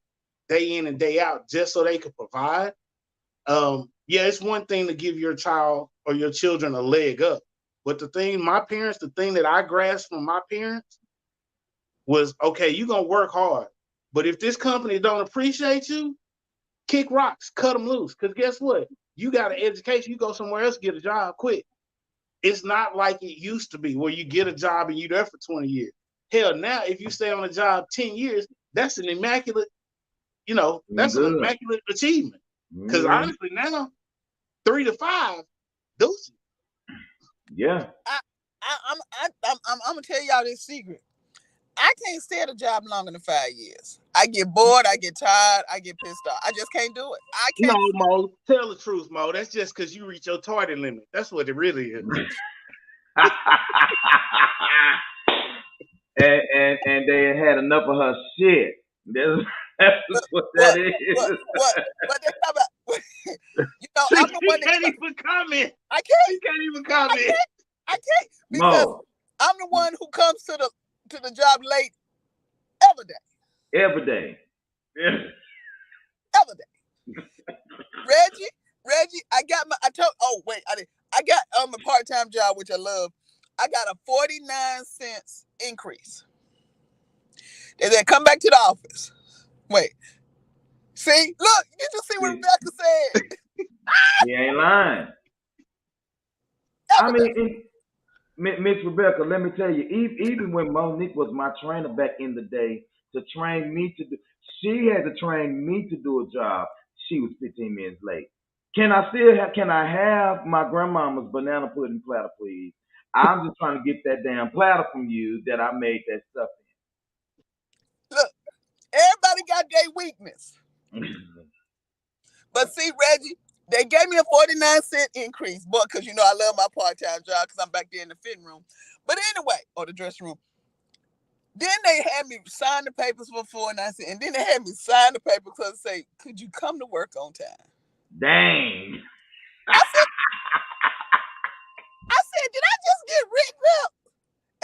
day in and day out just so they could provide. Yeah, it's one thing to give your child or your children a leg up. But the thing that I grasped from my parents was, okay, you're going to work hard. But if this company don't appreciate you, kick rocks, cut them loose. Because guess what? You got an education. You go somewhere else, get a job quick. It's not like it used to be where you get a job and you're there for 20 years. Hell, now if you stay on a job 10 years, that's an immaculate, that's an immaculate achievement. Because honestly, now 3 to 5, those. Yeah. I'm gonna tell y'all this secret. I can't stay at a job longer than 5 years. I get bored, I get tired, I get pissed off. I just can't do it. I can't. No, Mo, tell the truth, Mo. That's just because you reach your tardy limit. That's what it really is. and they had enough of her shit. That's what that What? is. What they talk about? See, I'm the she one that can't even comment. I can't. She can't even comment. I can't because Mo, I'm the one who comes to the job late every day. every day. Every day. Reggie, I got a part-time job, which I love. I got a 49 cents increase. They said, come back to the office. Wait. See? Look, you just see what Rebecca said. He ain't lying. I mean, Miss Rebecca, let me tell you, even when Monique was my trainer back in the day, to train me to do, she had to train me to do a job. She was 15 minutes late. Can I have my grandmama's banana pudding platter, please? I'm just trying to get that damn platter from you that I made that stuff Look, everybody got their weakness. in. But see, Reggie, they gave me a 49-cent increase, but because I love my part-time job because I'm back there in the fitting room. But anyway, or the dressing room. Then they had me sign the papers for 49 cents, and then they had me sign the papers because they say, could you come to work on time? Dang. I said, did I just get written up?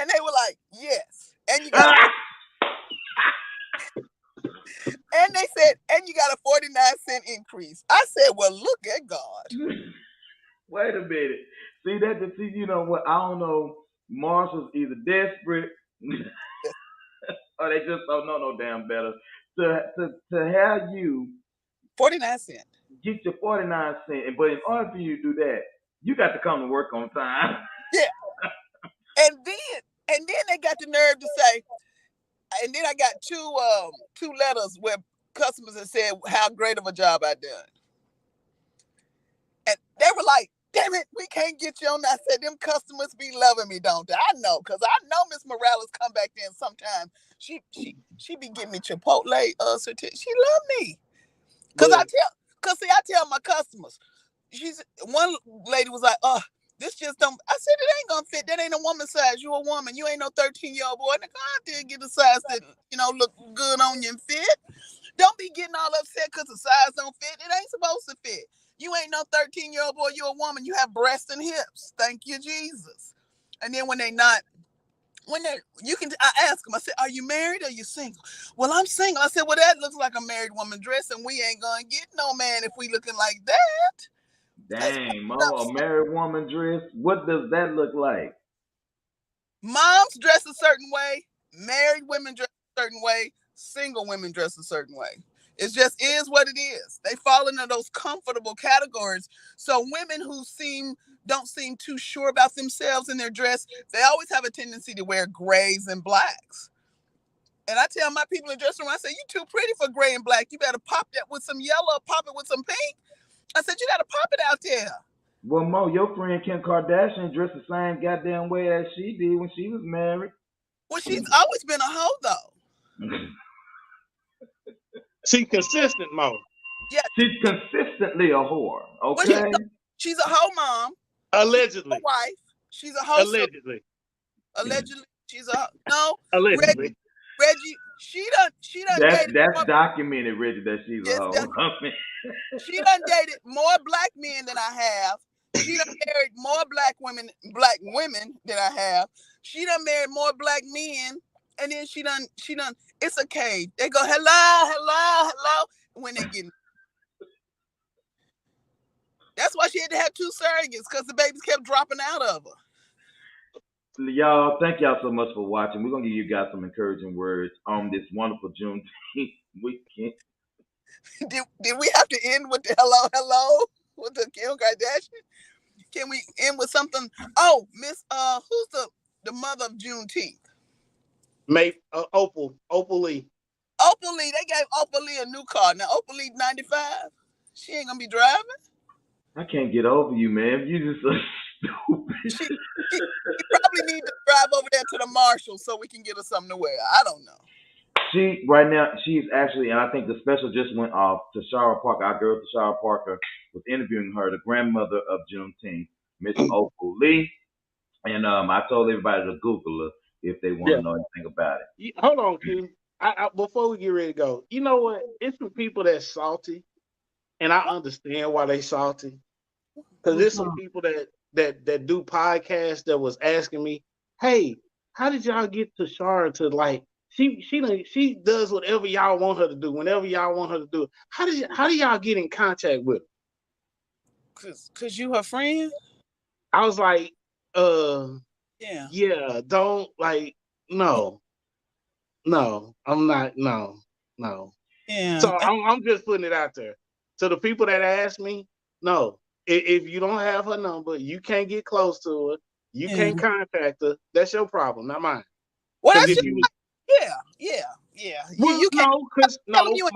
And they were like, yes. And you got and they said, and you got a 49-cent increase. I said, well, look at God. Wait a minute. See, you know what? I don't know. Marshall's either desperate or they just don't know no damn better. To have you 49 cents. get your 49 cents, but in order for you to do that, you got to come to work on time. Yeah. And then they got the nerve to say, and then I got two letters where customers have said how great of a job I done. And they were like, damn it, we can't get you on that. I said, them customers be loving me, don't they? I know, because I know Miss Morales come back there and sometimes she be giving me Chipotle certificate. She love me. Because I tell my customers, one lady was like, this just don't. I said, it ain't gonna fit. That ain't a woman size. You a woman. You ain't no 13-year-old boy. Nigga, I did get a size that look good on you and fit. Don't be getting all upset because the size don't fit. It ain't supposed to fit. You ain't no 13-year-old boy. You a woman. You have breasts and hips. Thank you, Jesus. And then when I ask them. I said, are you married or you single? Well, I'm single. I said, well, that looks like a married woman dress, and we ain't gonna get no man if we looking like that. Dang, Mo, a married woman dress? What does that look like? Moms dress a certain way, married women dress a certain way, single women dress a certain way. It just is what it is. They fall into those comfortable categories. So women who don't seem too sure about themselves in their dress, they always have a tendency to wear grays and blacks. And I tell my people in the dressing room, I say, you too pretty for gray and black. You better pop that with some yellow, pop it with some pink. I said, you got to pop it out there. Well, Mo, your friend Kim Kardashian dressed the same goddamn way as she did when she was married. Well, she's always been a hoe, though. She's consistent, Mo. Yeah. She's consistently a whore, okay? Well, she's a hoe mom. Allegedly. She's a wife. She's a hoe. Allegedly. Allegedly. She's a no. Allegedly. Reggie, she done dated. That's documented, Reggie, that she's a hoe. She done dated more black men than I have. She done married more black women than I have. She done married more black men, and then she done. It's a cage. They go hello when they get. That's why she had to have two surrogates because the babies kept dropping out of her. Y'all, thank y'all so much for watching. We're gonna give you guys some encouraging words on this wonderful Juneteenth weekend. Did we have to end with the hello with the Kim Kardashian? Can we end with something? Oh, Miss who's the mother of Juneteenth? Opal Lee. Opal Lee. They gave Opal Lee a new car. Now Opal Lee 95. She ain't gonna be driving. I can't get over you, man. You just so stupid. She probably need to drive over there to the Marshall so we can get her something to wear. I don't know. Right now, she's actually, and I think the special just went off. Tashara Parker, our girl Tashara Parker, was interviewing her, the grandmother of Juneteenth, Miss Opal Lee. And I told everybody to Google her. if they want to know anything about it. Hold on, Q. Before we get ready to go, you know what? It's some people that's salty, and I understand why they salty. Because there's some people that do podcasts that was asking me, "Hey, how did y'all get to Shara to like she does whatever y'all want her to do whenever y'all want her to do it? How do y'all get in contact with her?" Cause you her friend? I was like, Yeah. don't like no, I'm not no. Yeah. So I'm just putting it out there. So the people that ask me, no, if you don't have her number, you can't get close to her, you can't contact her. That's your problem, not mine. Well, Because that's if just, you yeah. well, You can't tell you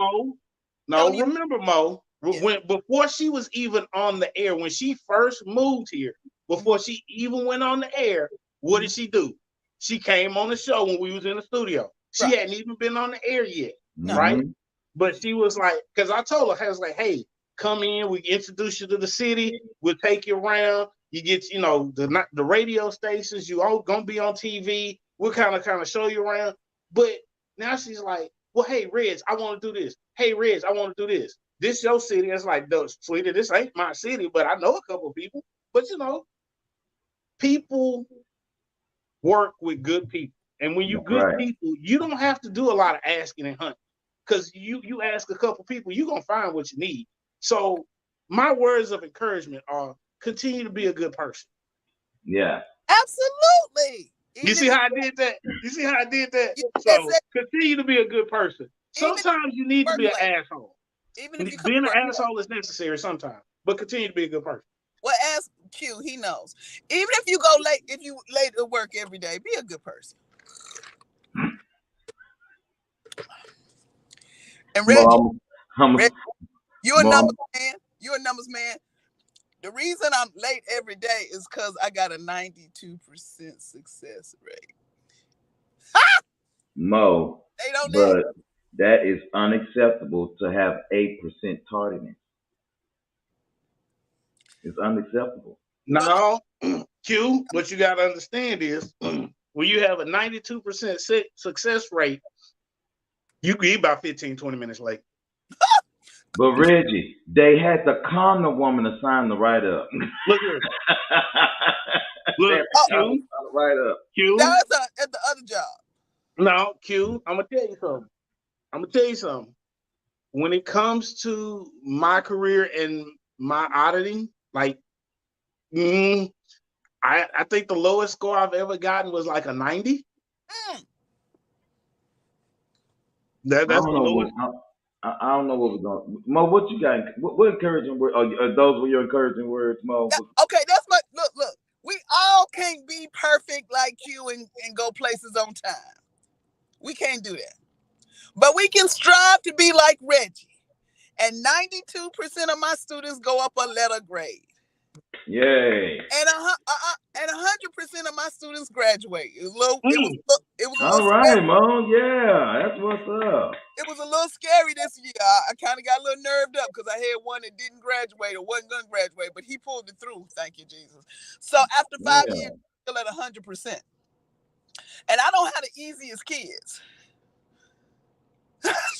No, you- remember Mo, Yeah. when before she was even on the air, when she first moved here, before she even went on the air, what did she do? She came on the show when we was in the studio. She Right. hadn't even been on the air yet, No. right? But she was like, because I told her, I was like, hey, come in, we introduce you to the city, we'll take you around. You get, the radio stations, you all gonna be on TV. We'll kind of show you around. But now she's like, well, hey, Reg, I want to do this. Hey, Reg, I want to do this. This your city. It's like, no, sweetie, this ain't my city, but I know a couple of people. But people work with good people. And when you good people, you don't have to do a lot of asking and hunting. Because you ask a couple people, you're going to find what you need. So my words of encouragement are continue to be a good person. Yeah. Absolutely. You see how I did that? So continue to be a good person. Sometimes you need to be an asshole. Even if you being an asshole is necessary sometimes, but continue to be a good person. Well, ask Q, he knows. Even if you go late, if you late to work every day, be a good person. And Reggie, you're a numbers man. You're a numbers man. The reason I'm late every day is because I got a 92% success rate. Mo, they don't but that is unacceptable to have 8% tardiness. It's unacceptable. No, Q, what you got to understand is when you have a 92% success rate, you can be about 15, 20 minutes late. But Reggie, they had to calm the woman to sign the write-up. Look here. Look, Q. Write-up. Q. That's at the other job. No, Q, I'm going to tell you something. When it comes to my career and my auditing, like, I think the lowest score I've ever gotten was like a 90. That's the lowest. I don't know what we're going. Mo, what you got? What encouraging words? Those were your encouraging words, Mo? Okay, that's my look. We all can't be perfect like you and go places on time. We can't do that. But we can strive to be like Reggie. And 92% of my students go up a letter grade. Yay. And 100% of my students graduate. It was all right, Mo. Yeah, that's what's up. It was a little scary this year. I kind of got a little nerved up because I had one that didn't graduate or wasn't going to graduate, but he pulled it through. Thank you, Jesus. So after 5 years, I'm still at 100%. And I don't have the easiest kids.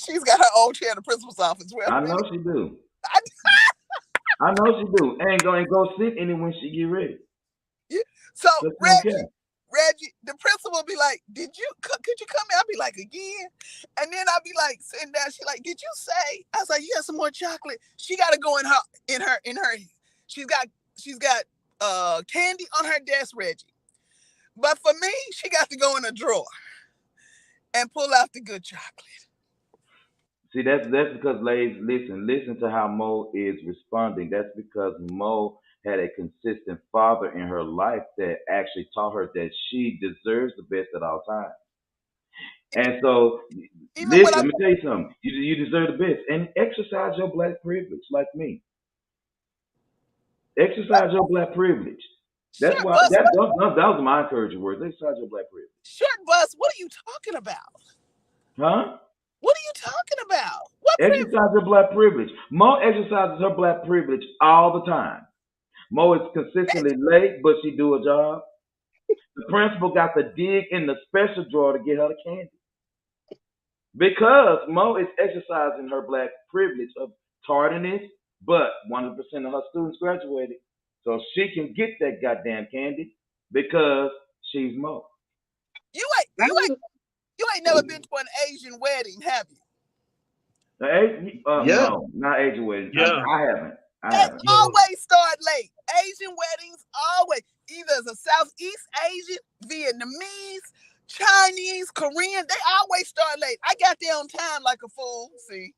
She's got her own chair in the principal's office. Well, I know she do. I know she do. Ain't gonna go sit any when she get ready. Yeah. So Reggie, the principal will be like, could you come in? I'll be like, again? And then I'll be like, sitting down. She like, did you say? I was like, you got some more chocolate. She got to go in her. She's got candy on her desk, Reggie. But for me, she got to go in a drawer and pull out the good chocolate. See, that's because, ladies, listen to how Mo is responding. That's because Mo had a consistent father in her life that actually taught her that she deserves the best at all times. And so, listen, let me tell you something. You deserve the best. And exercise your black privilege like me. Exercise your black privilege. That's why that was my encouraging words. Exercise your black privilege. Short bus, what are you talking about? Huh? What are you talking about? Exercise your black privilege. Mo exercises her black privilege all the time. Mo is consistently late, but she do a job. The principal got to dig in the special drawer to get her the candy because Mo is exercising her black privilege of tardiness, but 100% of her students graduated, so she can get that goddamn candy because she's Mo. You ain't never been to an Asian wedding, have you? Yeah. No, not Asian wedding. Yeah. I haven't. They always start late. Asian weddings always either as a Southeast Asian, Vietnamese, Chinese, Korean. They always start late. I got there on time like a fool. See,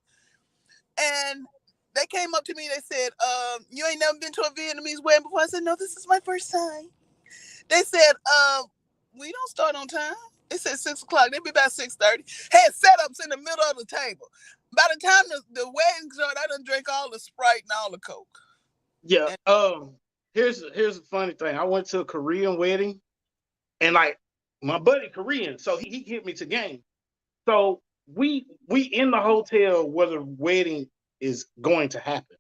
and they came up to me. They said, "You ain't never been to a Vietnamese wedding before." I said, "No, this is my first time." They said, "We don't start on time." They said 6 o'clock. They'd be about 6:30. Had setups in the middle of the table. By the time the wedding started, I done drank all the Sprite and all the Coke. Yeah. Here's the funny thing. I went to a Korean wedding, and like my buddy Korean, so he hit me to game. So we in the hotel where the wedding is going to happen.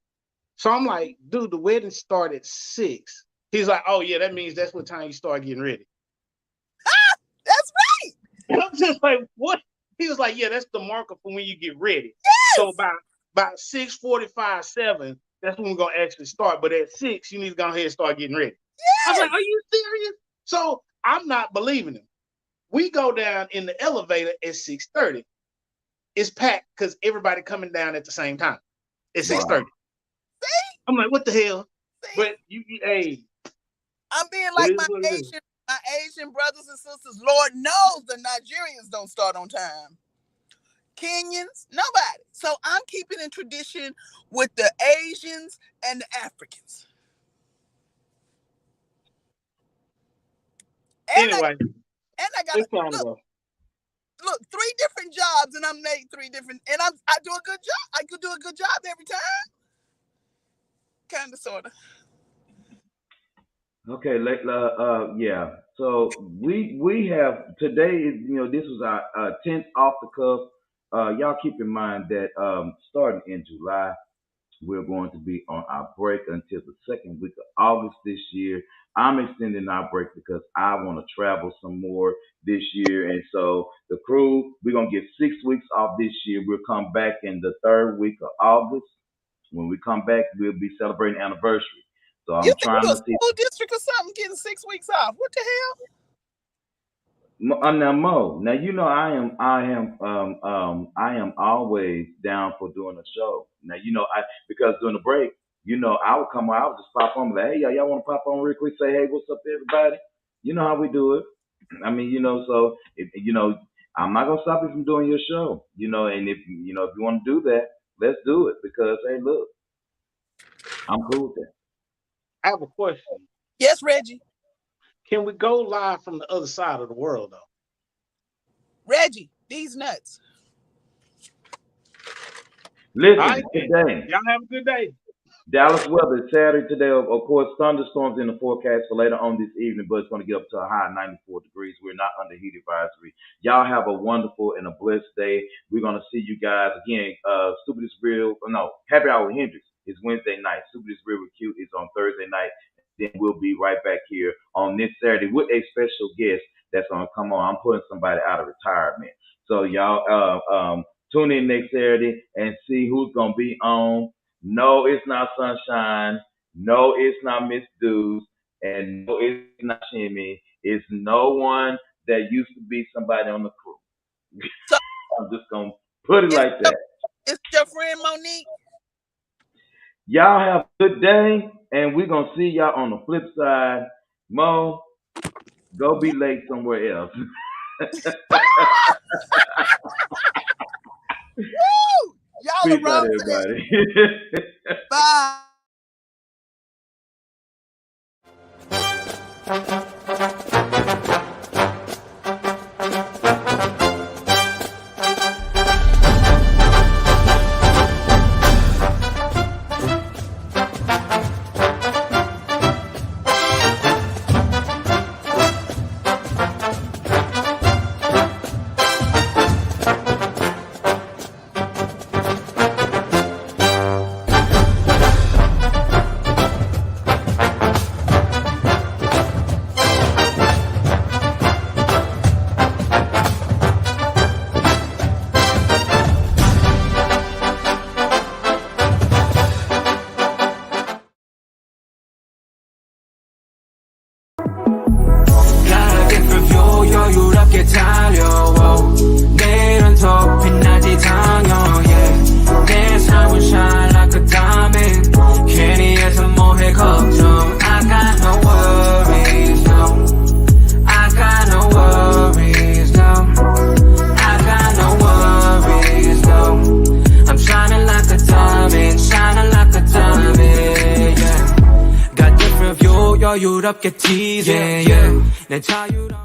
So I'm like, dude, the wedding started at 6. He's like, oh yeah, that means that's what time you start getting ready. That's right. And I'm just like, what? He was like, yeah, that's the marker for when you get ready. Yes. So about 6:45, 7, that's when we're gonna actually start. But at 6, you need to go ahead and start getting ready. Yes. I was like, are you serious? So I'm not believing him. We go down in the elevator at 6:30. It's packed because everybody coming down at the same time. At 6:30. See? I'm like, what the hell? See? But hey, I'm being like It is my what it is. Asian brothers and sisters. Lord knows the Nigerians don't start on time. Kenyans, nobody. So I'm keeping in tradition with the Asians and the Africans. And anyway, I got it's time to go. look 3 different jobs, and I'm made 3 different, and I do a good job. I could do a good job every time. Kind of, sort of. Okay, yeah. So we have today is this was our 10th off the cuff. Y'all keep in mind that starting in July, we're going to be on our break until the second week of August this year. I'm extending our break because I want to travel some more this year, and so the crew, we're gonna get 6 weeks off this year. We'll come back in the 3rd week of August. When we come back, we'll be celebrating anniversary. So I'm You think trying you're a to see. school district or something getting 6 weeks off? What the hell? Now Mo, now I am always down for doing a show. Now because during the break, I would come out, I would just pop on like, hey y'all want to pop on real quick, say hey, what's up to everybody? You know how we do it. I mean, so if I'm not gonna stop you from doing your show. And if you want to do that, let's do it because hey, look, I'm cool with that. I have a question. Yes, Reggie. Can we go live from the other side of the world though? Reggie, these nuts. Listen, All right, today, y'all have a good day. Dallas weather Saturday today, of course, thunderstorms in the forecast for later on this evening, but it's going to get up to a high of 94 degrees. We're not under heat advisory. Y'all have a wonderful and a blessed day. We're going to see you guys again. Stupid is Real. No, Happy Hour with Hendrix is Wednesday night. Stupid is Real with Q is on Thursday night. Then we'll be right back here on this Saturday with a special guest that's going to come on. I'm putting somebody out of retirement. So y'all tune in next Saturday and see who's going to be on. No, it's not Sunshine. No, it's not Miss Dews. And no, it's not Shimmy. It's no one that used to be somebody on the crew. So, I'm just going to put it like that. It's your friend Monique. Y'all have a good day, and we're going to see y'all on the flip side. Mo, go be late somewhere else. Woo! Y'all Peace are wrong out, for this. everybody. Bye. 달려 내일은 더 빛나지 당연 yeah. 내 삶은 shine like a diamond 괜히 해서 뭐해 걱정 I got no worries no I got no worries no I got no worries no I'm shining like a diamond shining like a diamond yeah. got different view 여유롭게 tease yeah, yeah. 내 자유로운